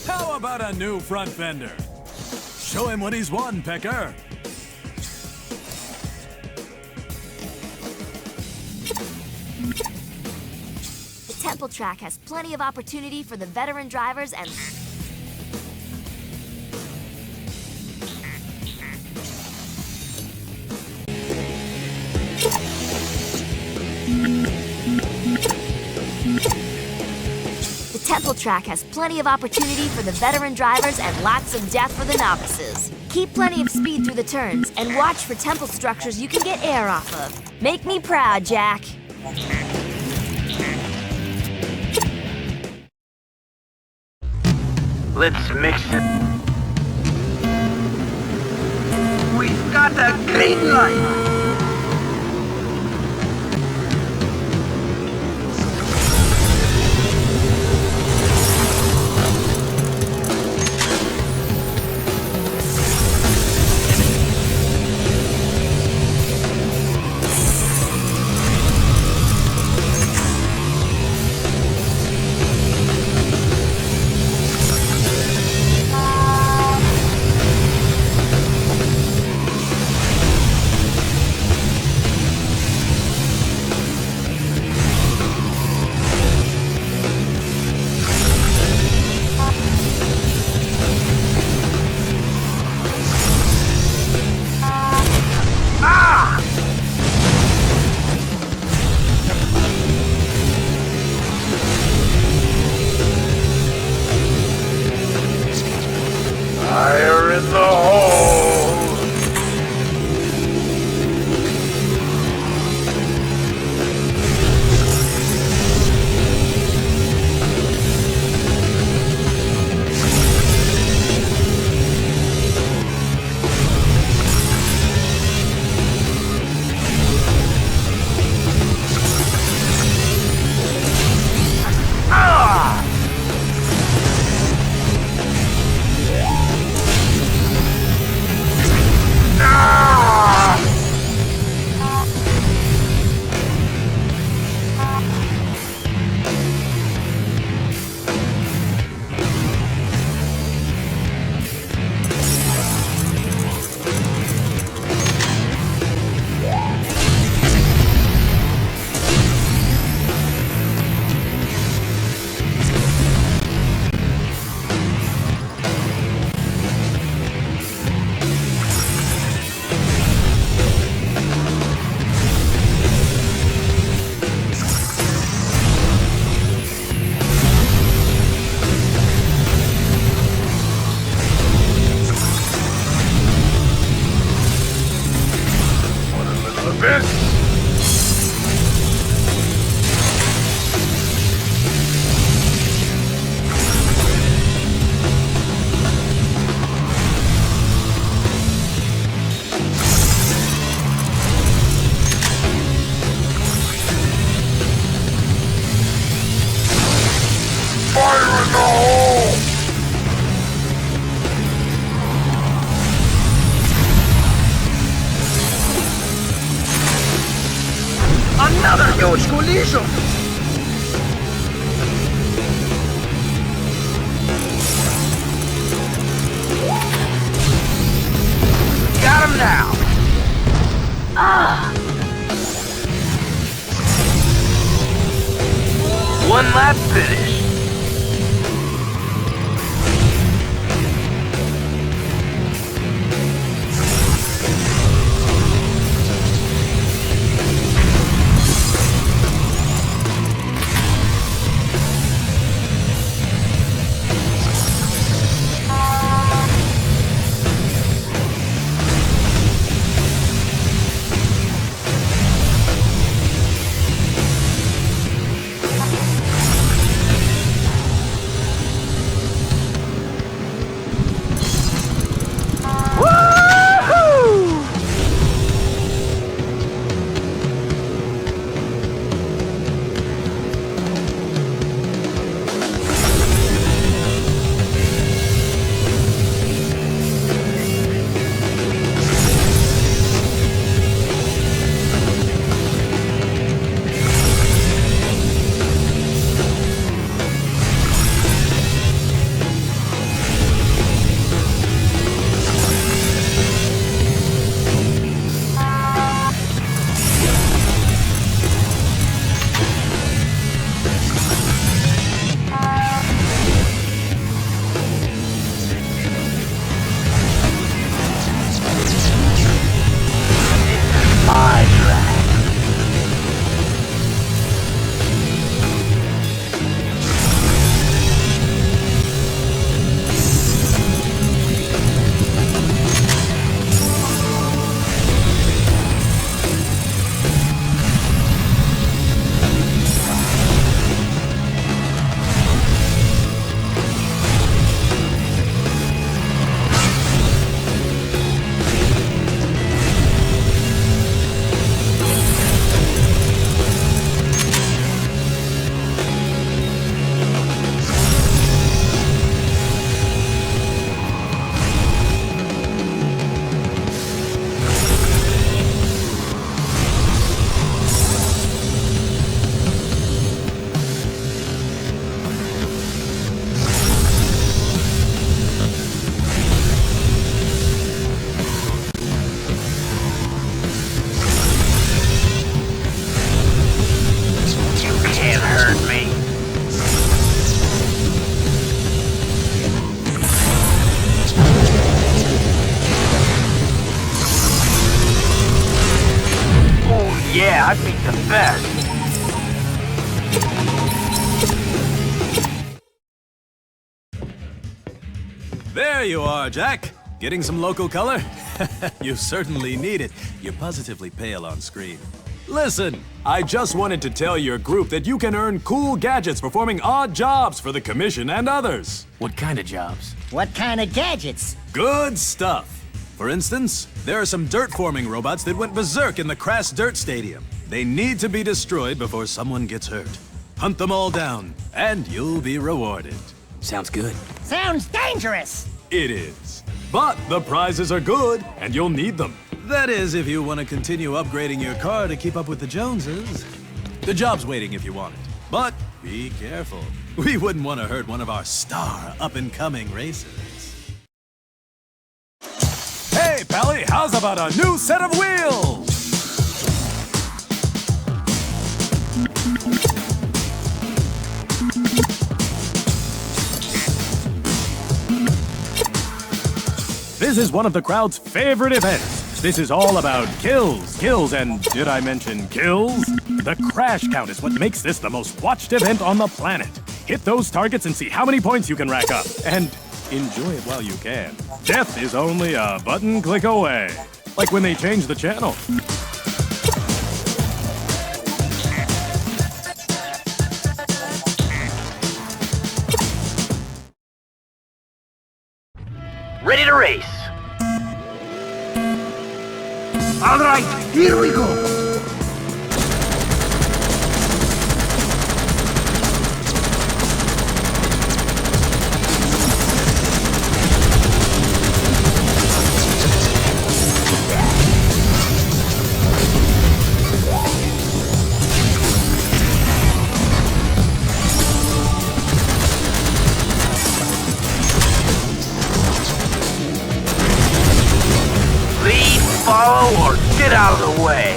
How about a new front fender? Show him what he's won, Pecker. The temple track has plenty of opportunity for the veteran drivers and... The temple track has plenty of opportunity for the veteran drivers and lots of death for the novices. Keep plenty of speed through the turns and watch for temple structures you can get air off of. Make me proud, Jack. Let's mix it. We've got a green light. Fire in the hole! Another huge collision! Got him now! One lap finish. yeah, I beat the best. There you are, Jack. Getting some local color? You certainly need it. You're positively pale on screen. Listen, I just wanted to tell your group that you can earn cool gadgets performing odd jobs for the Commission and others. What kind of jobs? What kind of gadgets? Good stuff. For instance, there are some dirt-forming robots that went berserk in the Crass Dirt Stadium. They need to be destroyed before someone gets hurt. Hunt them all down, and you'll be rewarded. Sounds good. Sounds dangerous! It is. But the prizes are good, and you'll need them. That is, if you want to continue upgrading your car to keep up with the Joneses. The job's waiting if you want it. But be careful. We wouldn't want to hurt one of our star up-and-coming racers. Hey, Pally, how's about a new set of wheels? This is one of the crowd's favorite events. This is all about kills, and did I mention kills? The crash count is what makes this the most watched event on the planet. Hit those targets and see how many points you can rack up, and enjoy it while you can. Death is only a button click away. Like when they changed the channel. Ready to race. All right, here we go. Follow or get out of the way.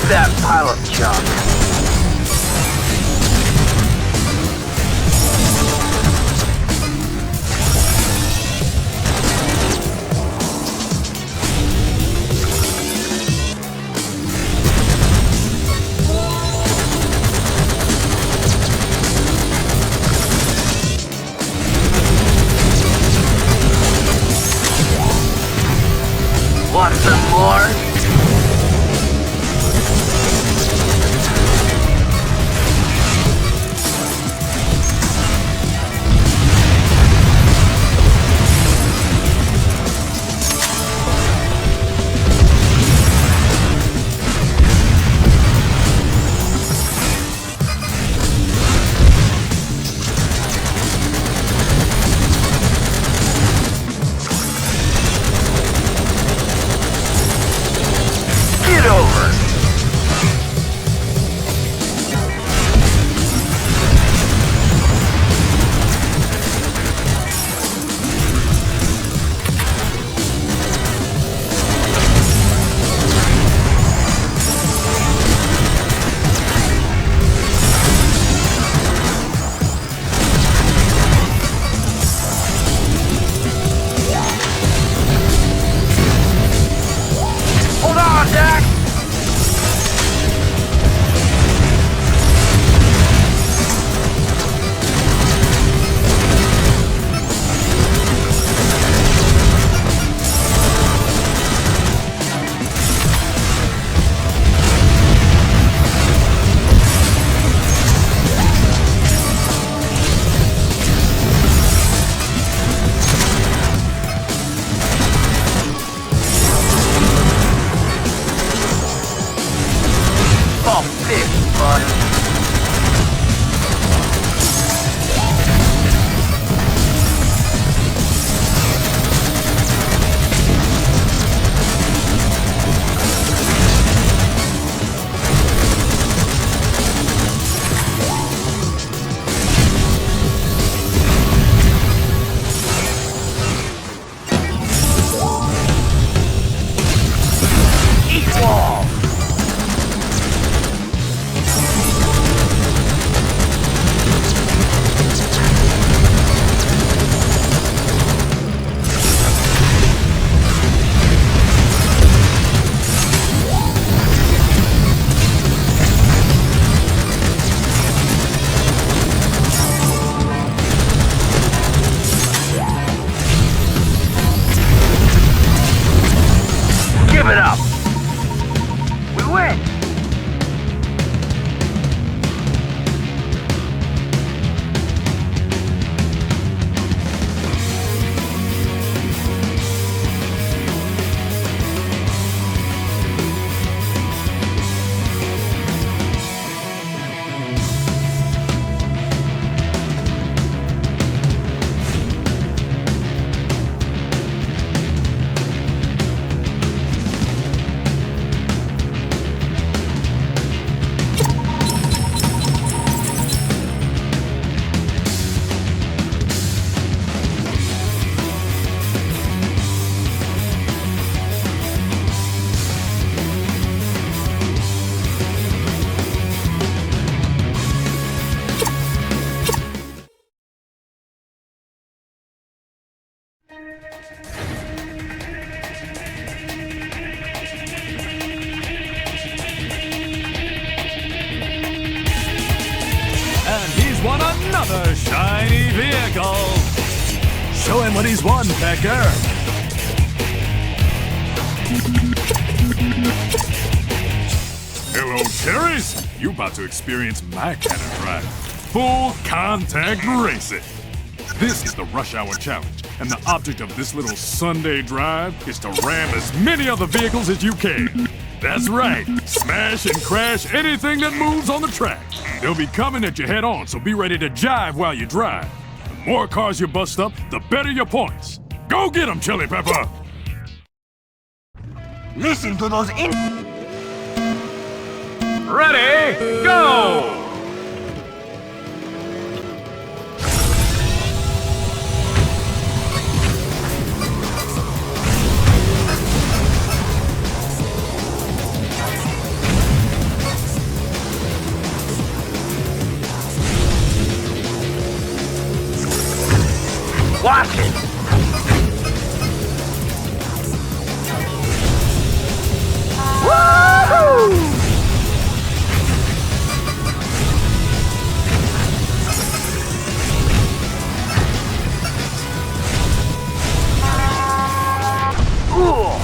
That pile of junk. Want some more? Give it up! We win! And he's won another shiny vehicle. Show him what he's won, Pecker. Hello, Cherries. You about to experience my kind of drive. Full contact racing. This is the Rush Hour Challenge, and the object of this little Sunday drive is to ram as many other vehicles as you can. That's right, smash and crash anything that moves on the track. They'll be coming at you head on, so be ready to jive while you drive. The more cars you bust up, the better your points. Go get them, Chili Pepper! Listen to those Ready, go! Watch it! Woohoo! Cool!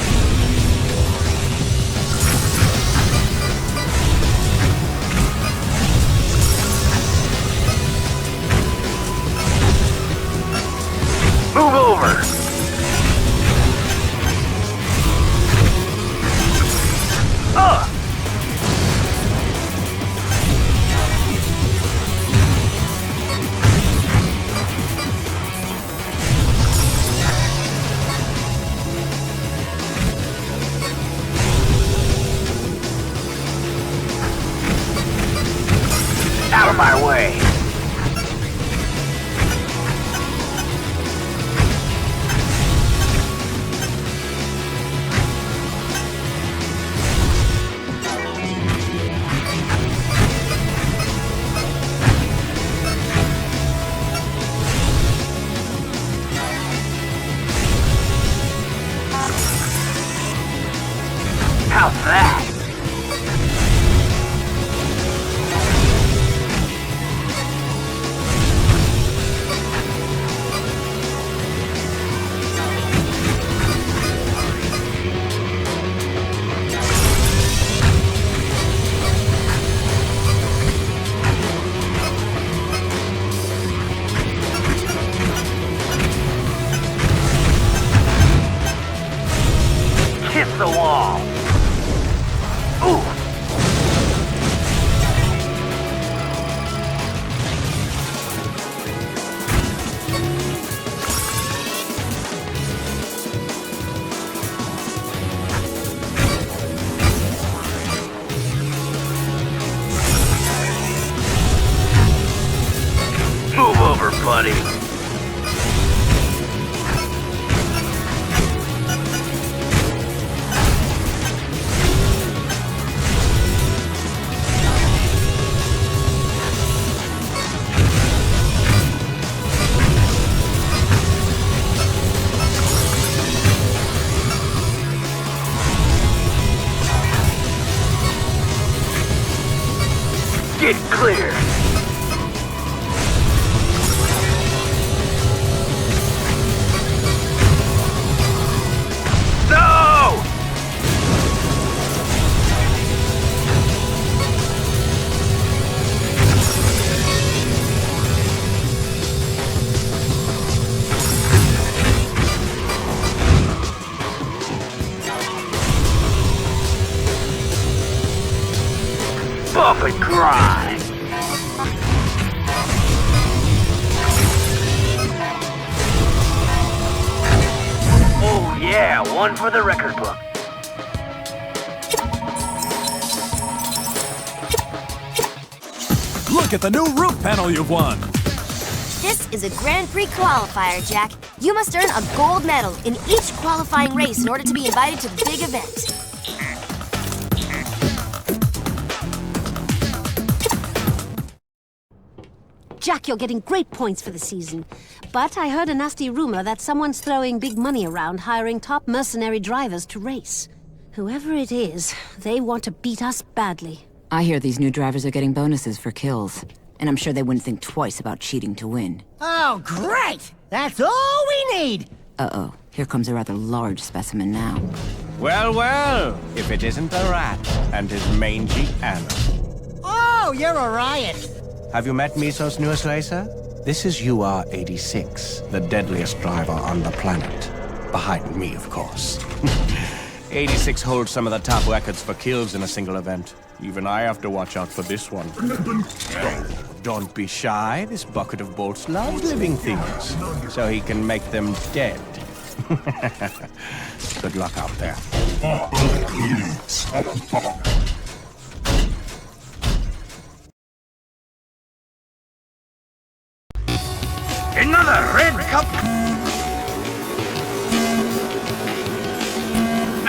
Move over! Out of my way! How's that? Kiss the wall. Ooh. Move over, buddy. Get clear. No! off and grind. Oh yeah, one for the record book. Look at the new roof panel you've won. This is a Grand Prix qualifier, Jack. You must earn a gold medal in each qualifying race in order to be invited to the big event. Jack, you're getting great points for the season. But I heard a nasty rumor that someone's throwing big money around hiring top mercenary drivers to race. Whoever it is, they want to beat us badly. I hear these new drivers are getting bonuses for kills. And I'm sure they wouldn't think twice about cheating to win. Oh, great! That's all we need! Uh-oh. Here comes a rather large specimen now. Well, well, if it isn't the rat and his mangy animal. Oh, you're a riot! Have you met Miso's newest racer? This is UR-86, the deadliest driver on the planet. Behind me, of course. 86 holds some of the top records for kills in a single event. Even I have to watch out for this one. Don't be shy. This bucket of bolts loves living things, so he can make them dead. Good luck out there. Another red cup.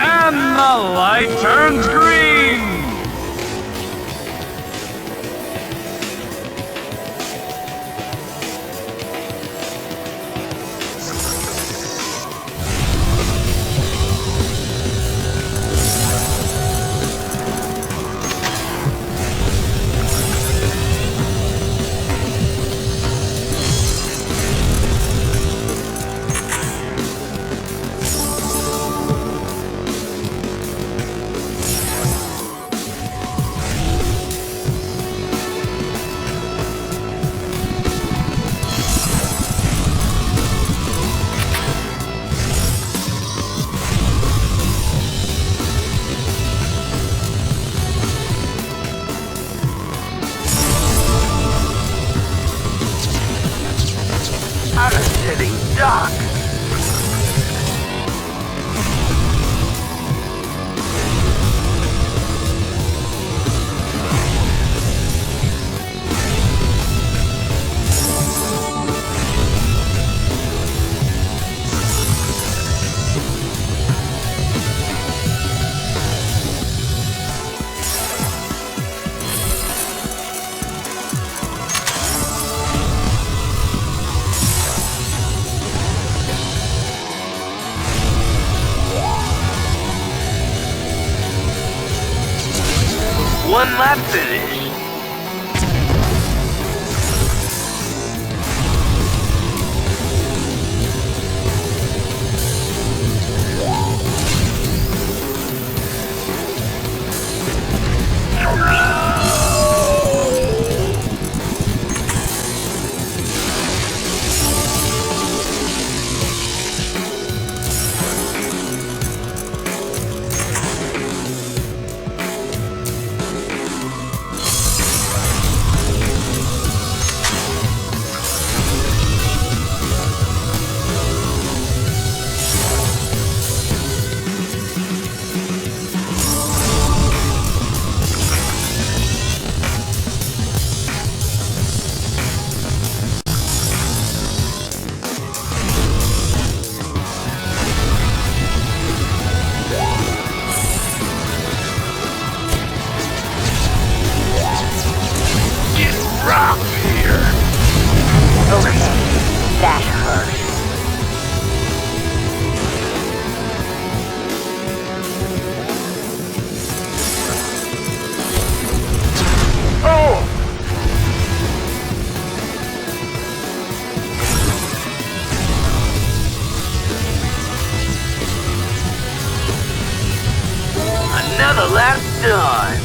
And the light turns green. I'm a sitting duck. One lap finish. Rock here. Okay, that hurt. Oh! Another lap done.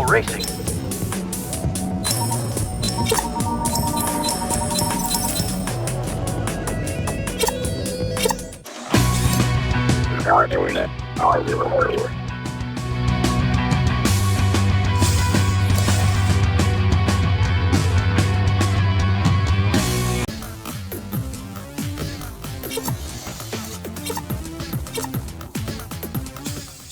racing. Start doing it. I'll do it for you.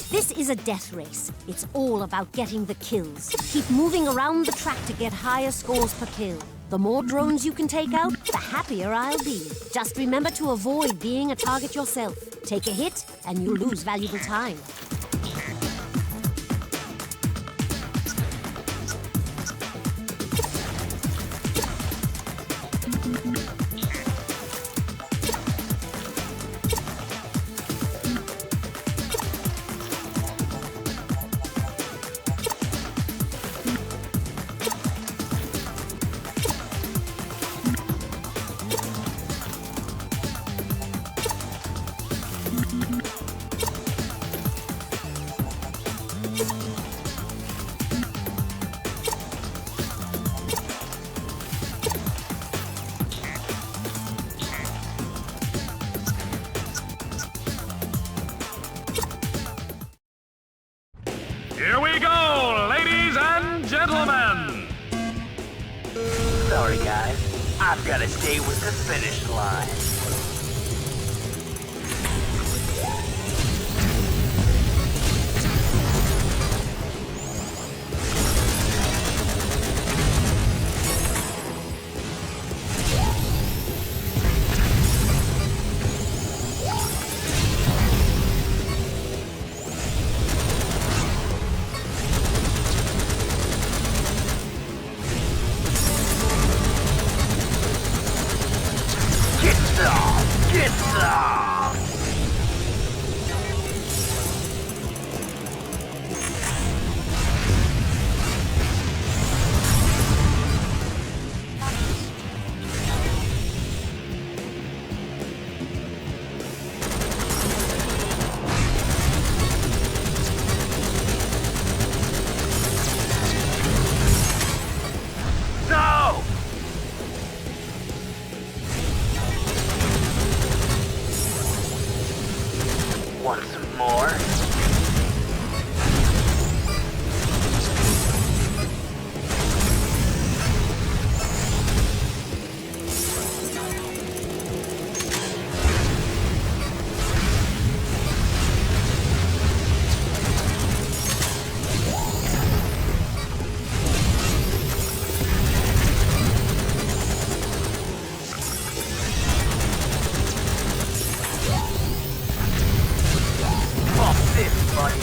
This is a death race. It's all about getting the kills. Keep moving around the track to get higher scores per kill. The more drones you can take out, the happier I'll be. Just remember to avoid being a target yourself. Take a hit, and you'll lose valuable time. Here we go, ladies and gentlemen! Sorry, guys. I've got to stay with the finish line. Get some! No! Want some more? Bump this, buddy.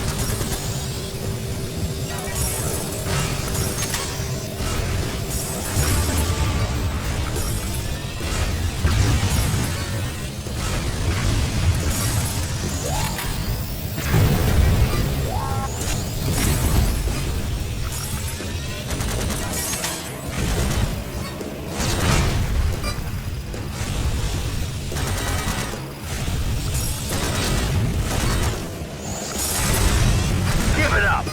Give it up!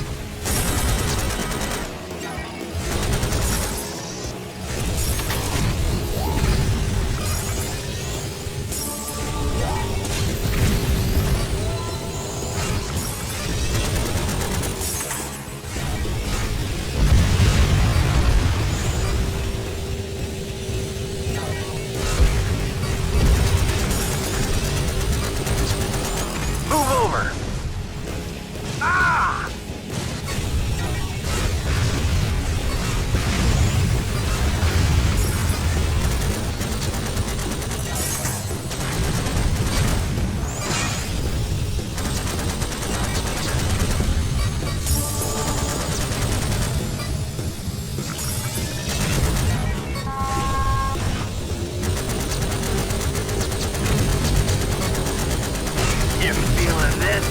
Move over! Ah! You feeling this?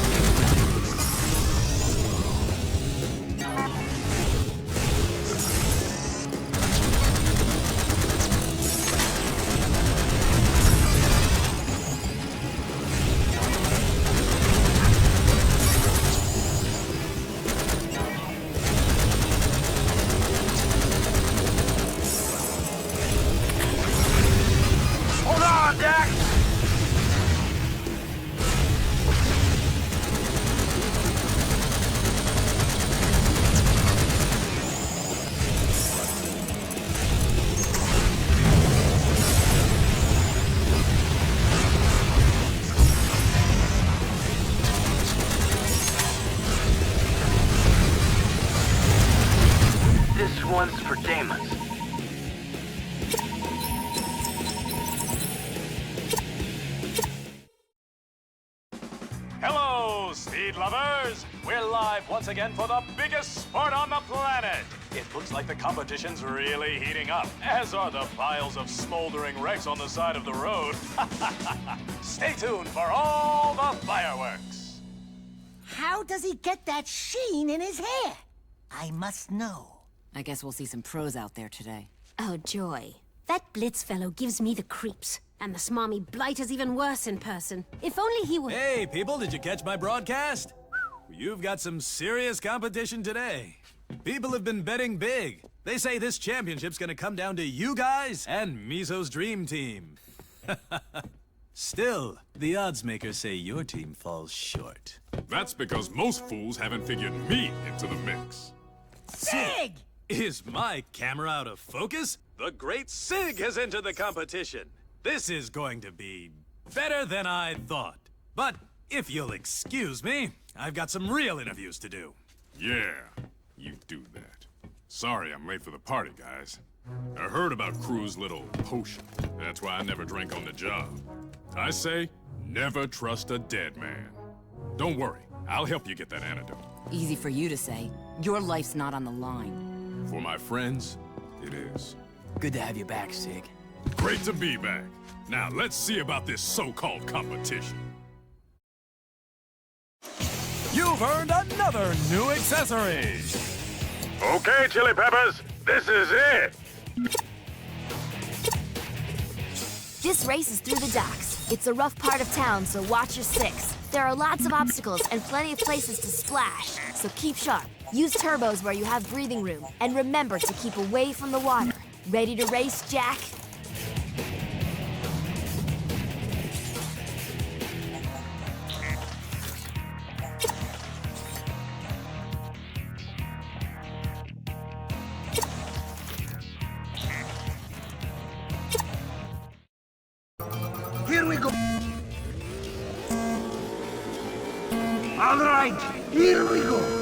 speed lovers! We're live once again for the biggest sport on the planet! It looks like the competition's really heating up, as are the piles of smoldering wrecks on the side of the road. Stay tuned for all the fireworks! How does he get that sheen in his hair? I must know. I guess we'll see some pros out there today. Oh, joy. That Blitz fellow gives me the creeps. And the smarmy Blighter's even worse in person. If only he were— Hey, people, did you catch my broadcast? You've got some serious competition today. People have been betting big. They say this championship's gonna come down to you guys and Mizo's dream team. Still, the odds makers say your team falls short. That's because most fools haven't figured me into the mix. Sig! Is my camera out of focus? The great Sig has entered the competition. This is going to be better than I thought. But if you'll excuse me, I've got some real interviews to do. Yeah, you do that. Sorry I'm late for the party, guys. I heard about Crew's little potion. That's why I never drank on the job. I say, never trust a dead man. Don't worry, I'll help you get that antidote. Easy for you to say. Your life's not on the line. For my friends, it is. Good to have you back, Sig. Great to be back. Now let's see about this so-called competition. You've earned another new accessory. Okay, Chili Peppers, this is it. This race is through the docks. It's a rough part of town, so watch your six. There are lots of obstacles and plenty of places to splash, so keep sharp. Use turbos where you have breathing room, and remember to keep away from the water. Ready to race, Jack? Here we go. All right, here we go.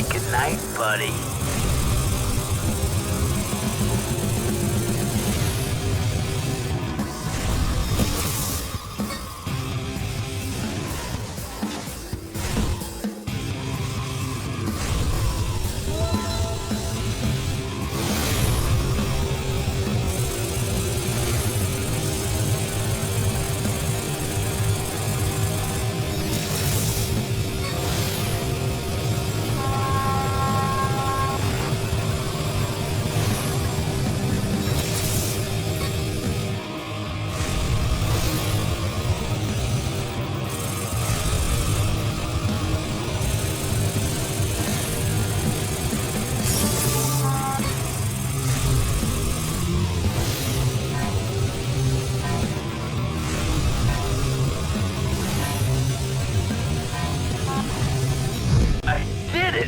say goodnight, buddy.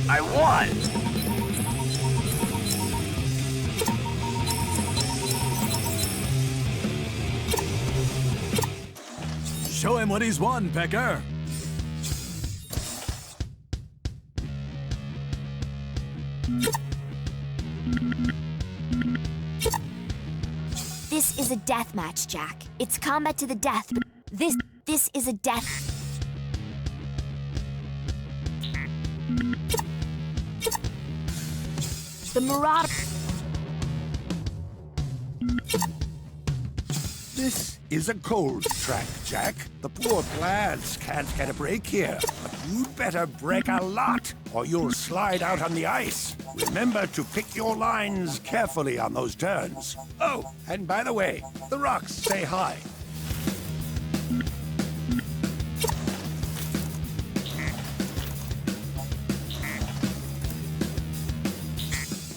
I won! Show him what he's won, Pecker. This is a death match, Jack. It's combat to the death. This is a death. The Marauder. This is a cold track, Jack. The poor lads can't get a break here. But you'd better break a lot, or you'll slide out on the ice. Remember to pick your lines carefully on those turns. Oh, and by the way, the rocks say hi.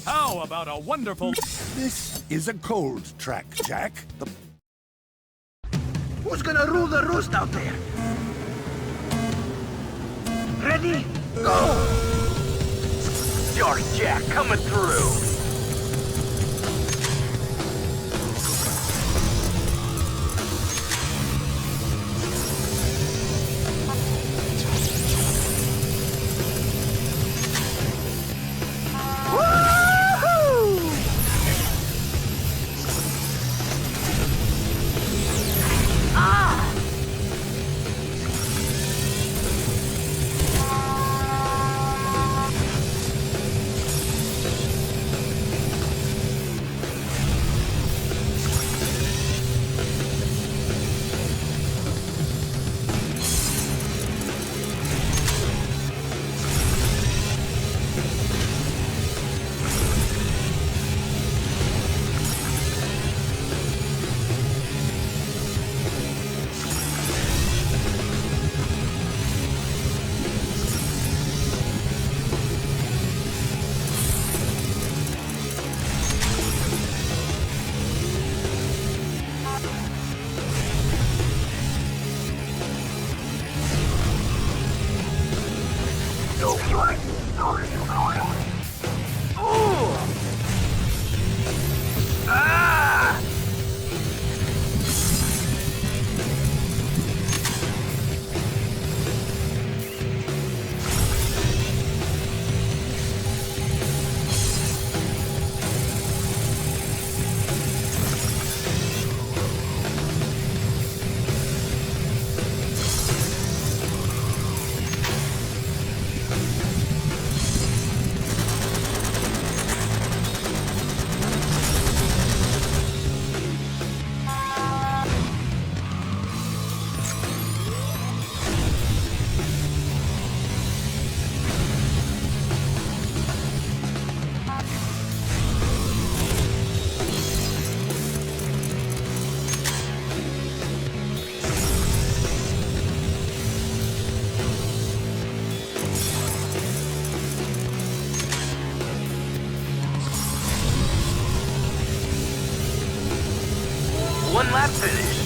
How about a wonderful... This is a cold track, Jack. Who's gonna rule the roost out there? Ready? Go! Dark Jack coming through. One lap finish.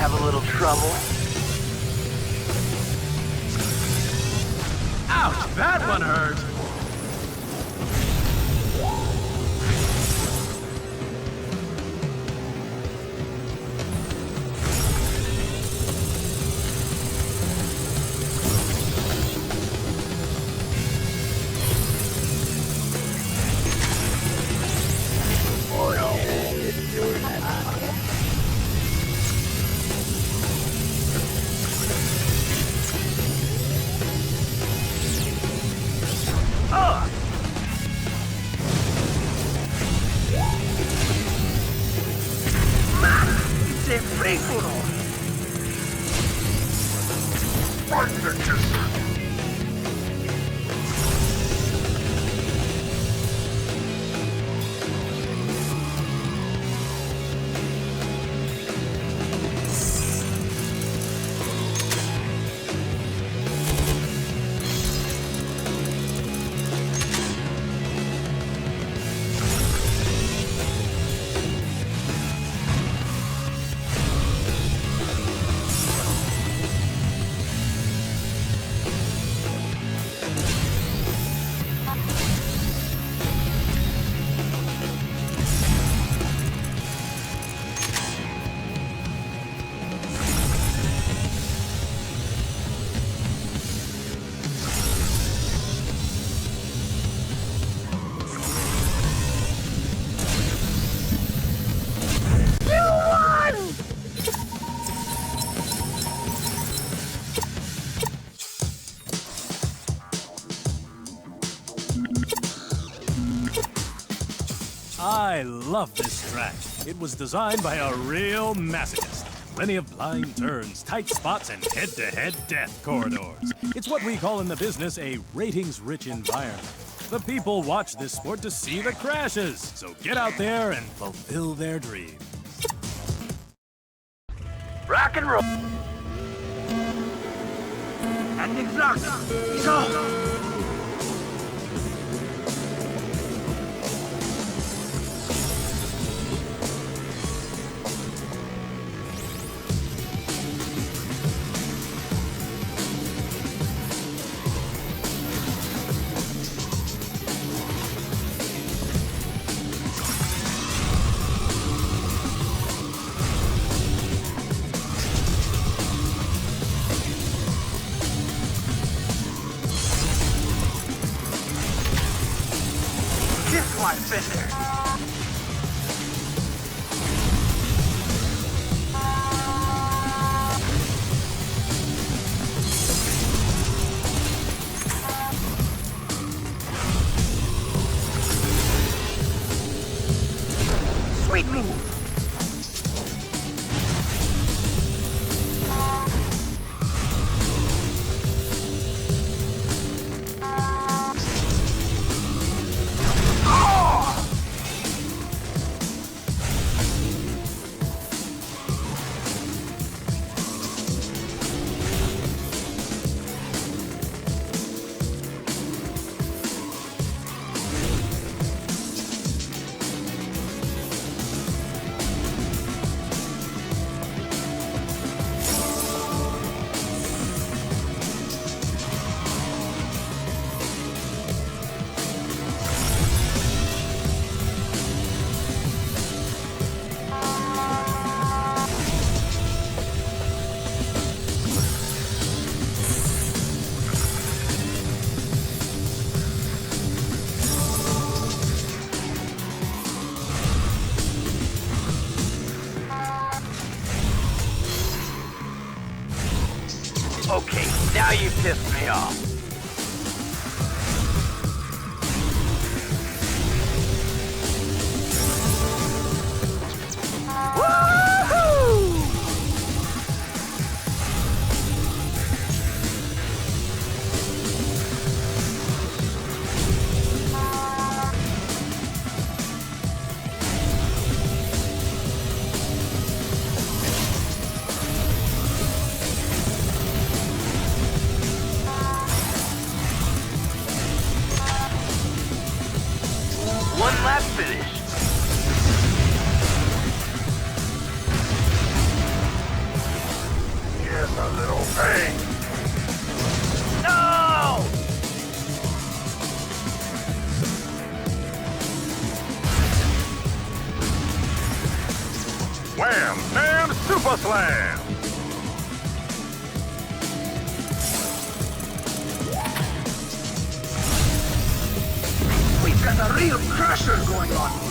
have a little trouble. Ouch, that one hurt. I love this track. It was designed by a real masochist. Plenty of blind turns, tight spots, and head-to-head death corridors. It's what we call in the business a ratings-rich environment. The people watch this sport to see the crashes, so get out there and fulfill their dreams. Rock and roll. Ending's locked. Go! Sweet move. Okay, now you pissed me off. a little pain. No! Wham! Bam! Super Slam! We've got a real crusher going on here.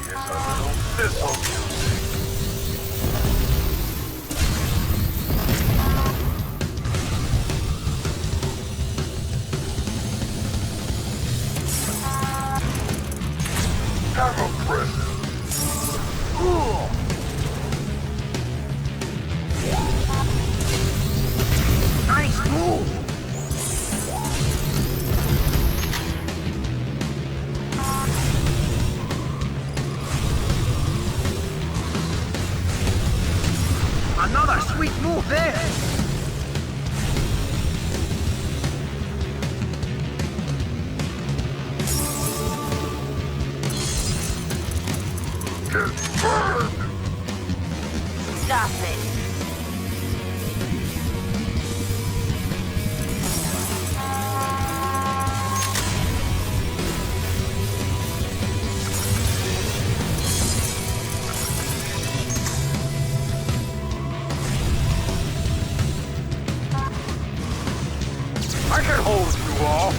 Here's a little thistle music. Have a present. Cool. Nice move! Another sweet move there! Get burned! Stop it. I can hold you all.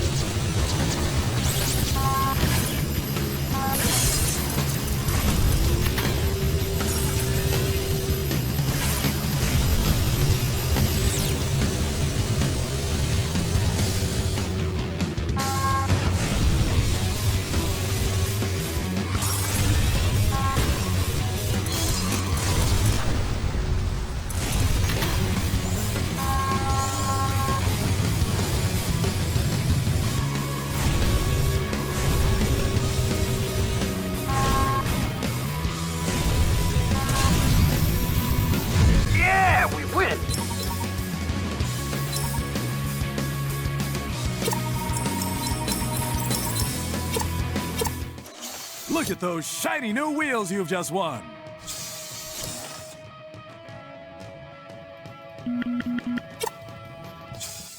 Yeah, we win! Look at those shiny new wheels you've just won.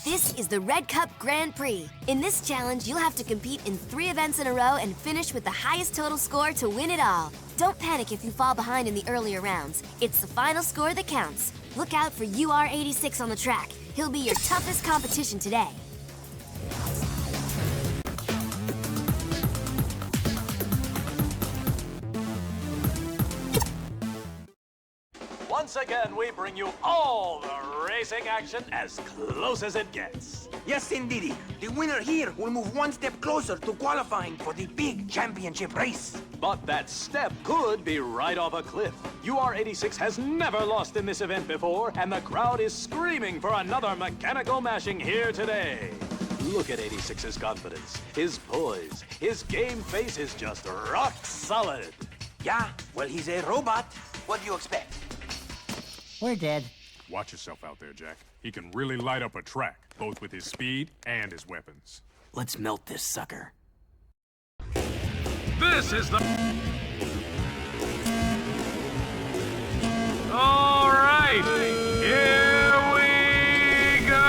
This is the Red Cup Grand Prix. In this challenge, you'll have to compete in 3 events in a row and finish with the highest total score to win it all. Don't panic if you fall behind in the earlier rounds. It's the final score that counts. Look out for UR86 on the track. He'll be your toughest competition today. Once again, we bring you all the racing action as close as it gets. Yes, indeedy. The winner here will move one step closer to qualifying for the big championship race. But that step could be right off a cliff. UR86 has never lost in this event before, and the crowd is screaming for another mechanical mashing here today. Look at 86's confidence, his poise, his game face is just rock solid. Yeah, well, he's a robot. What do you expect? We're dead. Watch yourself out there, Jack. He can really light up a track, both with his speed and his weapons. Let's melt this sucker. This is the... All right, here we go!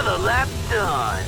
Another lap done.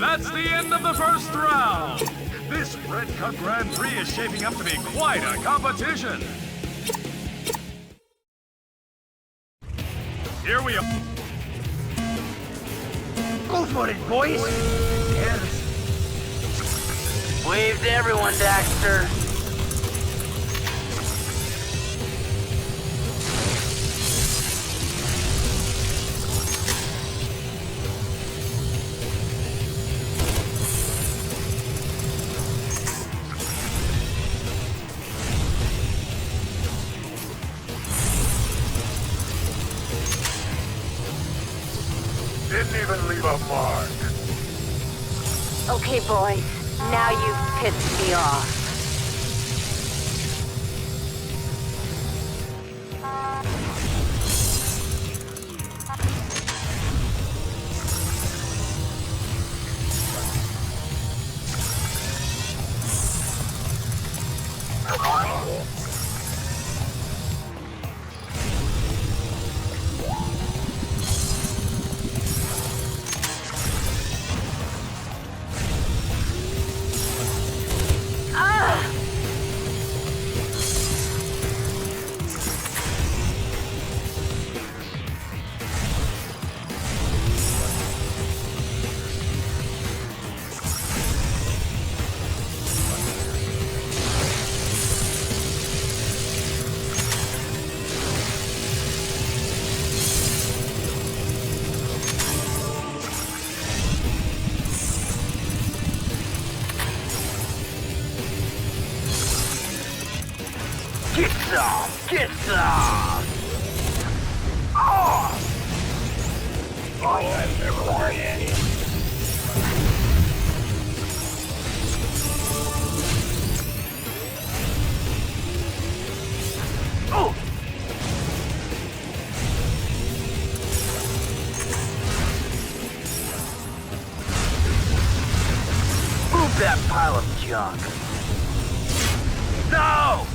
That's the end of the first round. This Red Cup Grand Prix is shaping up to be quite a competition. Here we are. Go for it, boys! Yes. Wave to everyone, Daxter. Didn't even leave a mark. Okay, boys. Now you've pissed me off. Get some! Get some! Oh! I have never heard any. Oh! Move that pile of junk. No!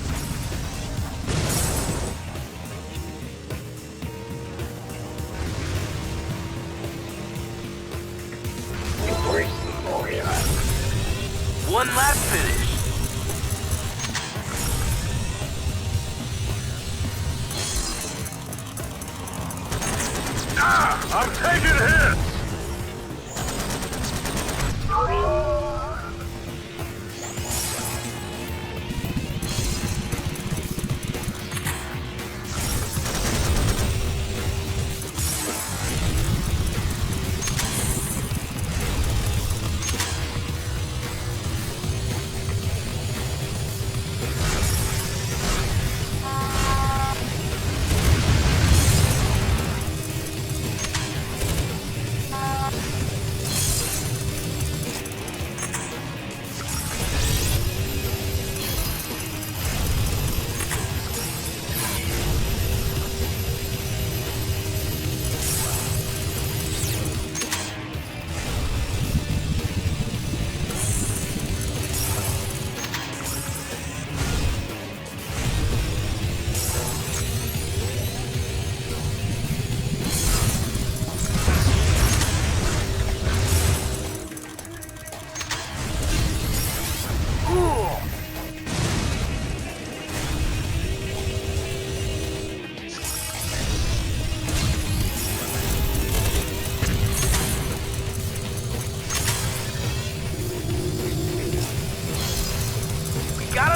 One lap finish. Ah! I'm taking hits!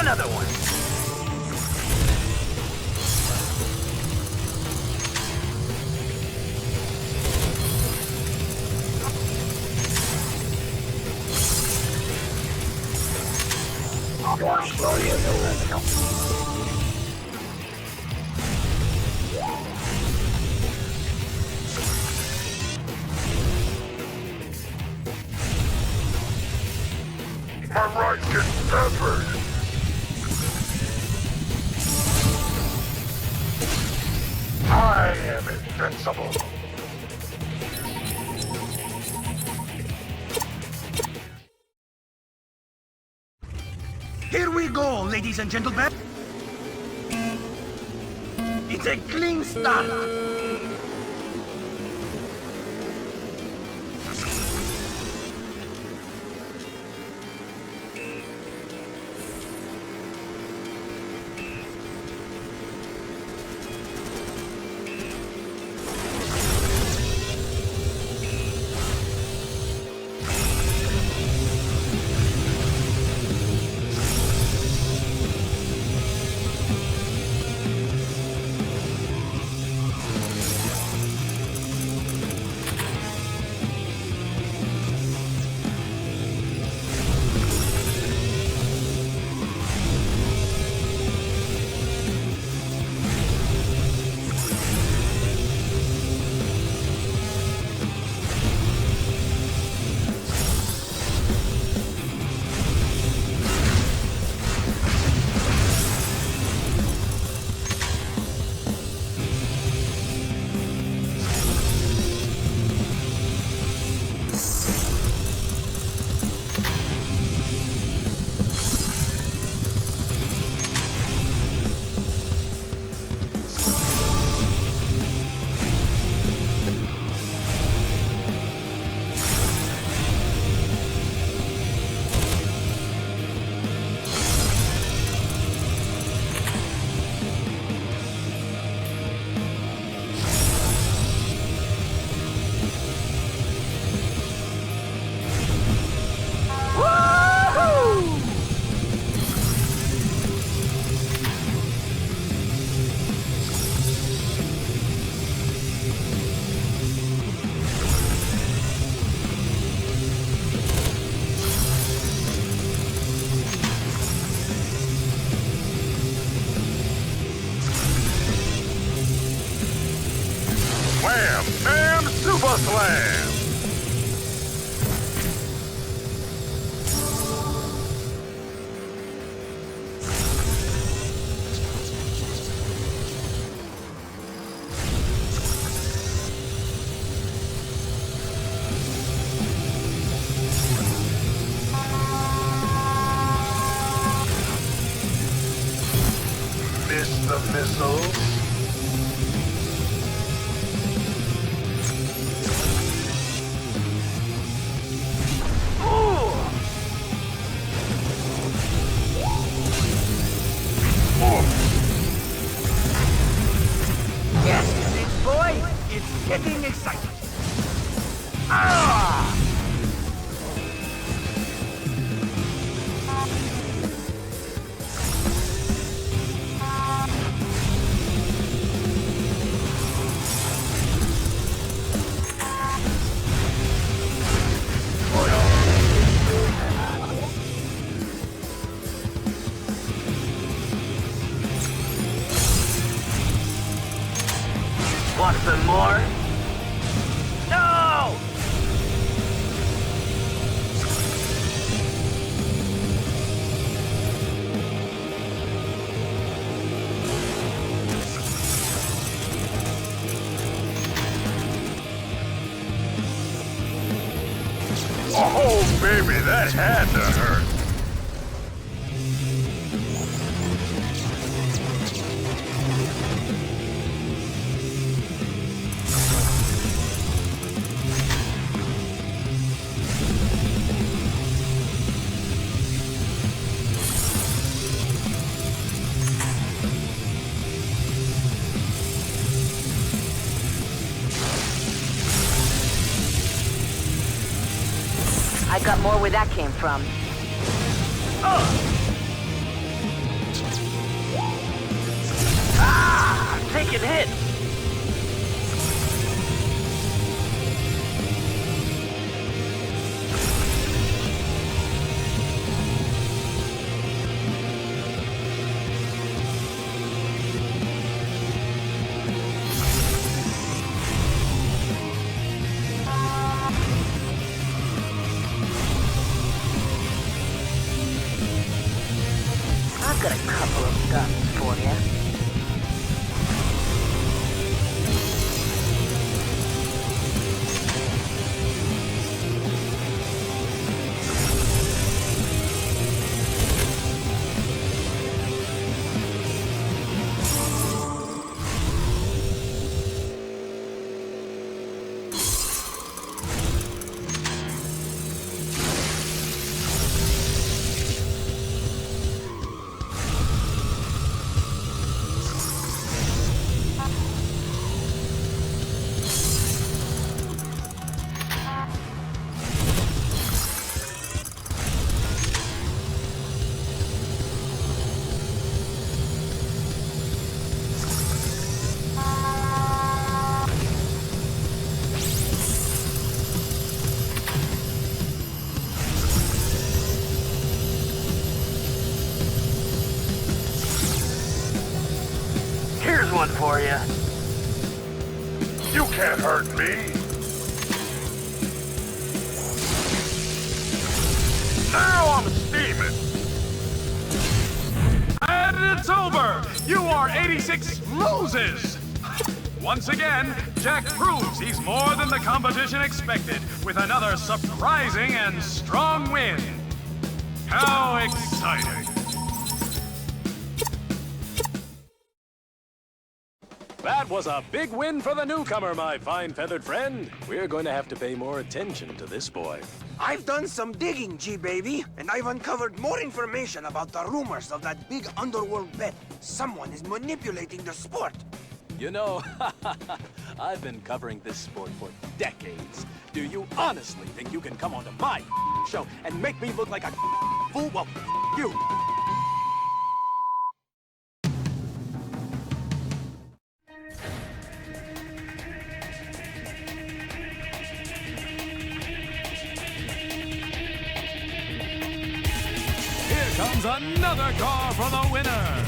another one. My rights get peppered. I am invincible. Here we go, ladies and gentlemen. It's a clean start. Wham! Bam! Super Slam! Miss the missiles? Yes, big boy, it's getting exciting. Ah! Want some more? No! Oh, baby, that had to hurt. I got more where that came from. can hit. I've got a couple of guns for you. Here's one for you. You can't hurt me. Now I'm steaming. And it's over. You are 86 loses. Once again, Jack proves he's more than the competition expected with another surprising and strong win. How exciting. That was a big win for the newcomer, my fine feathered friend. We're going to have to pay more attention to this boy. I've done some digging, G-Baby, and I've uncovered more information about the rumors of that big underworld bet. Someone is manipulating the sport. You know, I've been covering this sport for decades. Do you honestly think you can come onto my show and make me look like a fool? Well, you. Comes another car for the winner.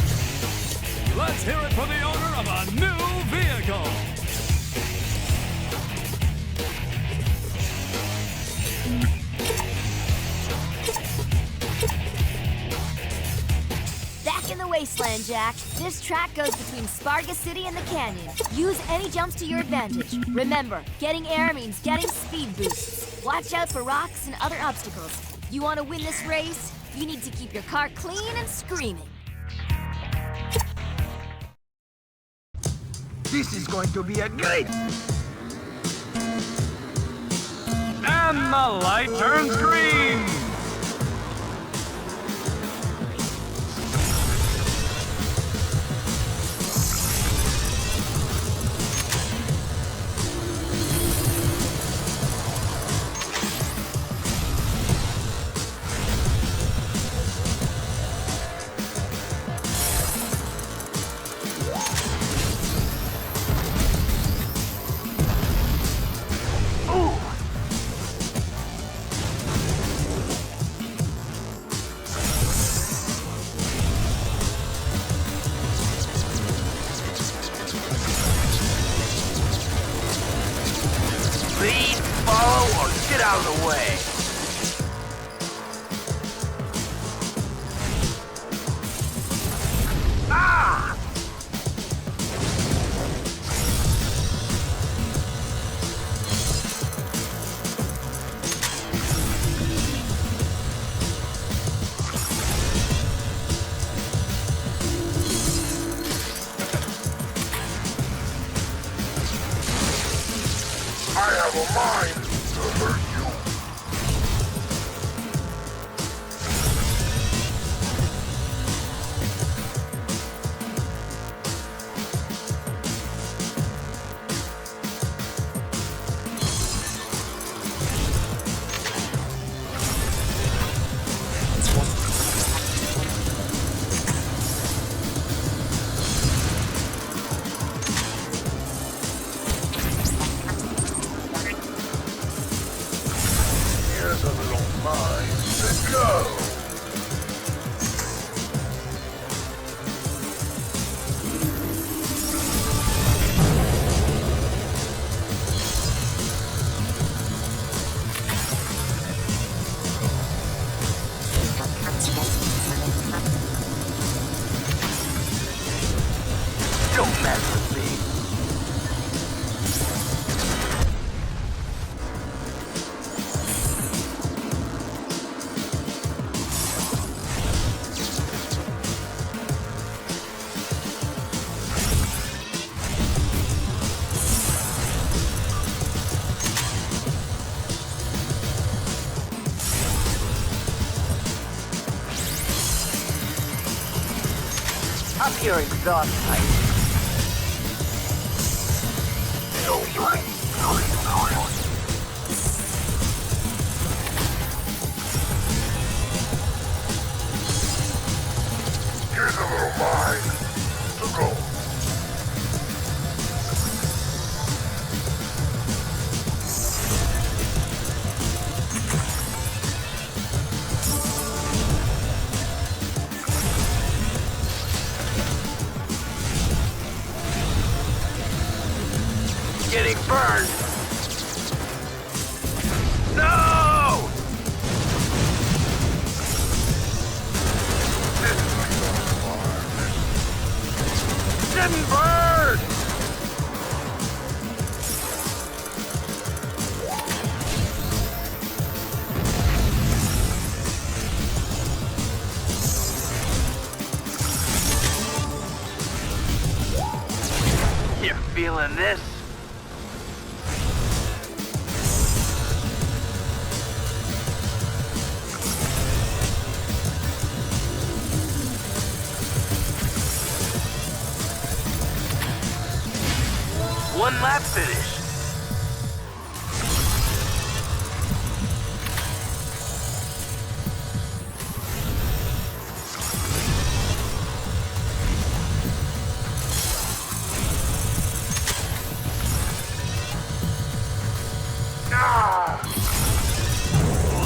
Let's hear it for the owner of a new vehicle. Back in the wasteland, Jack. This track goes between Sparga City and the canyon. Use any jumps to your advantage. Remember, getting air means getting speed boosts. Watch out for rocks and other obstacles. You want to win this race? You need to keep your car clean and screaming. This is going to be a great... And the light turns green. Lead, follow, or get out of the way. Ah! I have a mind to hurt you. Up your exhaust pipe. Here's a little mine to go. Getting burned! No! Didn't burn! You feeling this? One lap finish.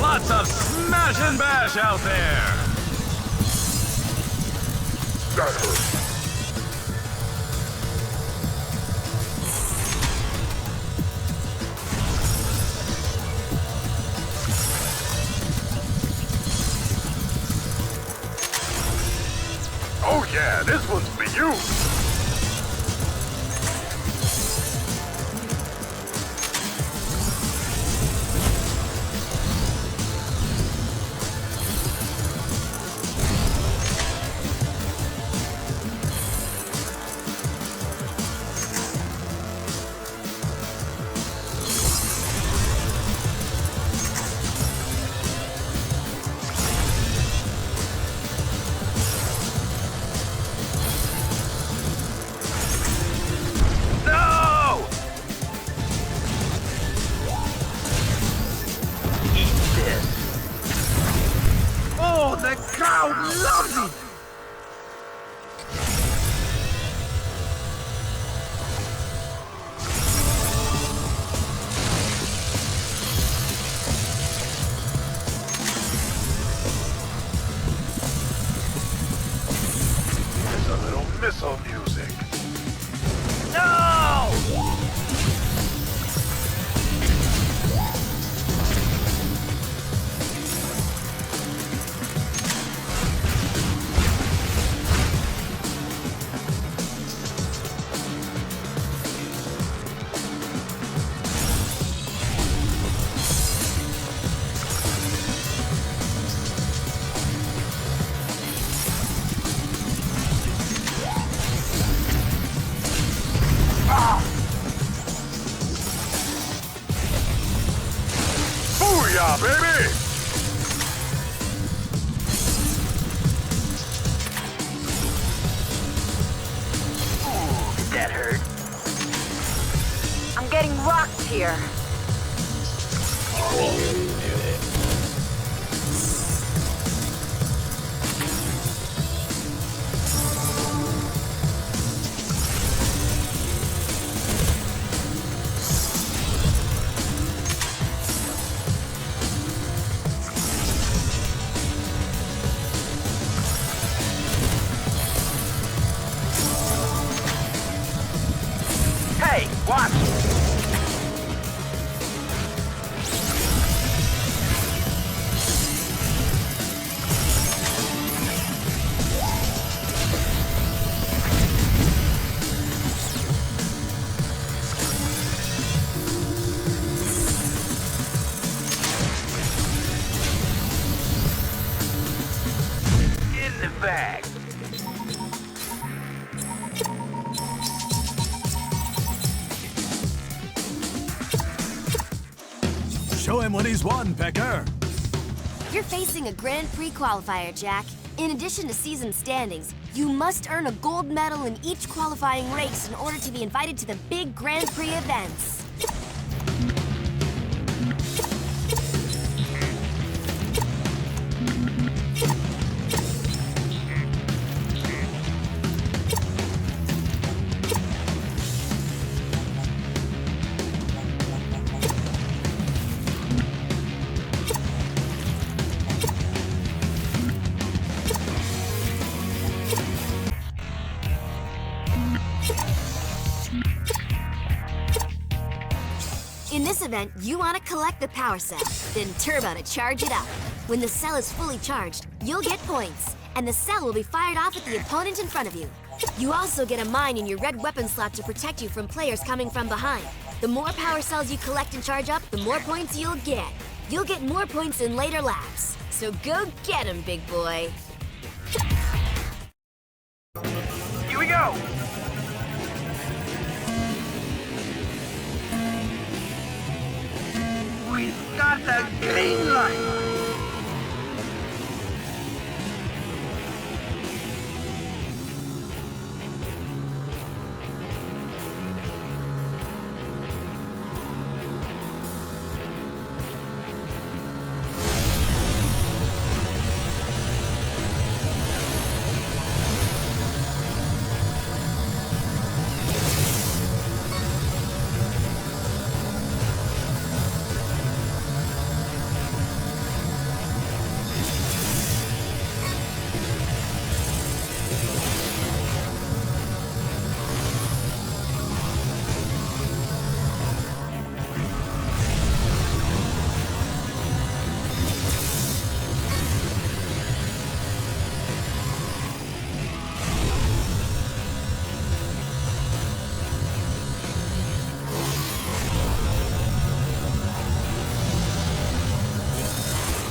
Lots of smash and bash out there! That hurt. Oh yeah, this one's for you! The crowd loves it! There's a little missile music. No! Booyah, baby! Ooh, that hurt. I'm getting rocked here. Hey, watch! In the bag. Show him what he's won, Pecker. You're facing a Grand Prix qualifier, Jack. In addition to season standings, you must earn a gold medal in each qualifying race in order to be invited to the big Grand Prix events. In this event, you want to collect the power cell, then turbo to charge it up. When the cell is fully charged, you'll get points, and the cell will be fired off at the opponent in front of you. You also get a mine in your red weapon slot to protect you from players coming from behind. The more power cells you collect and charge up, the more points you'll get. You'll get more points in later laps. So go get 'em, big boy. Here we go! We've got the green light!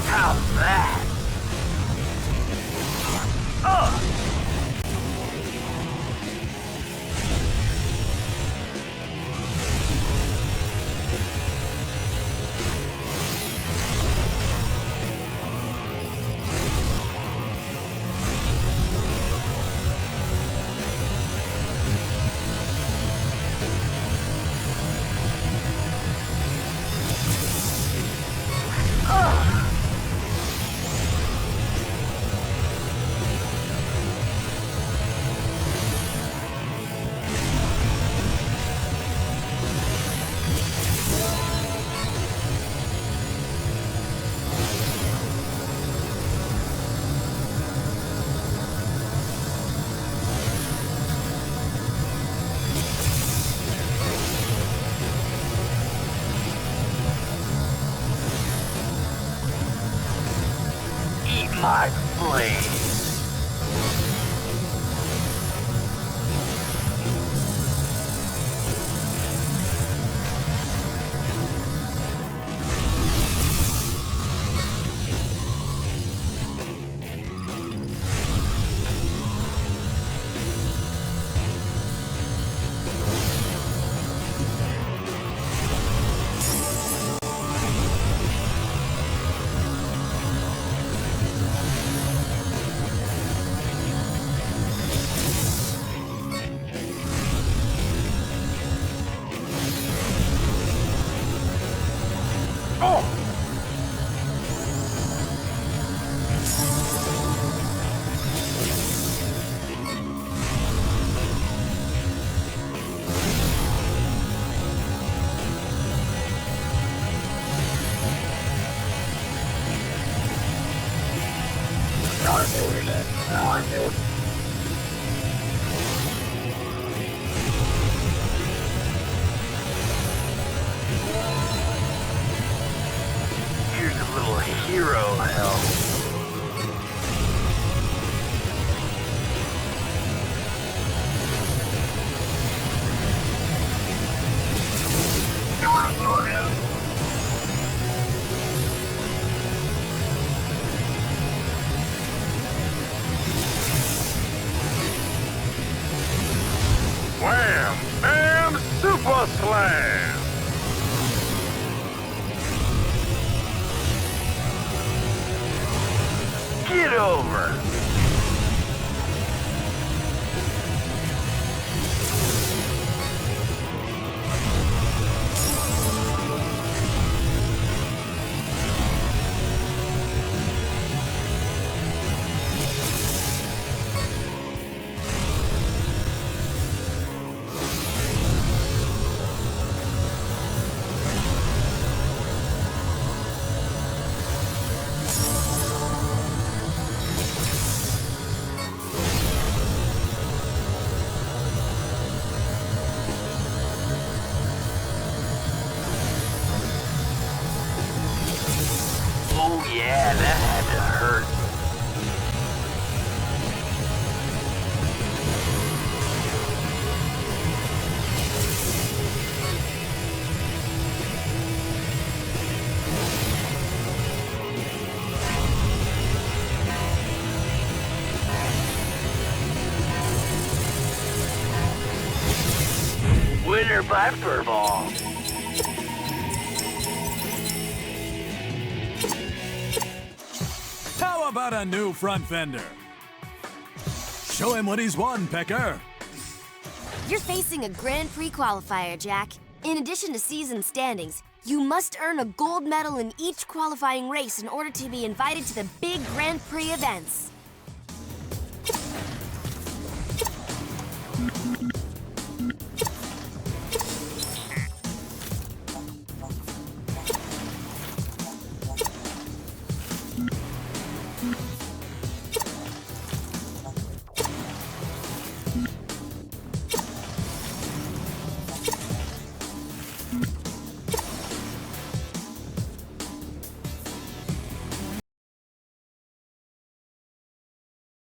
How's that? My blade. Here's a little hero help. Wham! Bam! Super Slam! Get over! winner by furball. How about a new front fender? Show him what he's won, Pecker. You're facing a Grand Prix qualifier, Jack. In addition to season standings, you must earn a gold medal in each qualifying race in order to be invited to the big Grand Prix events.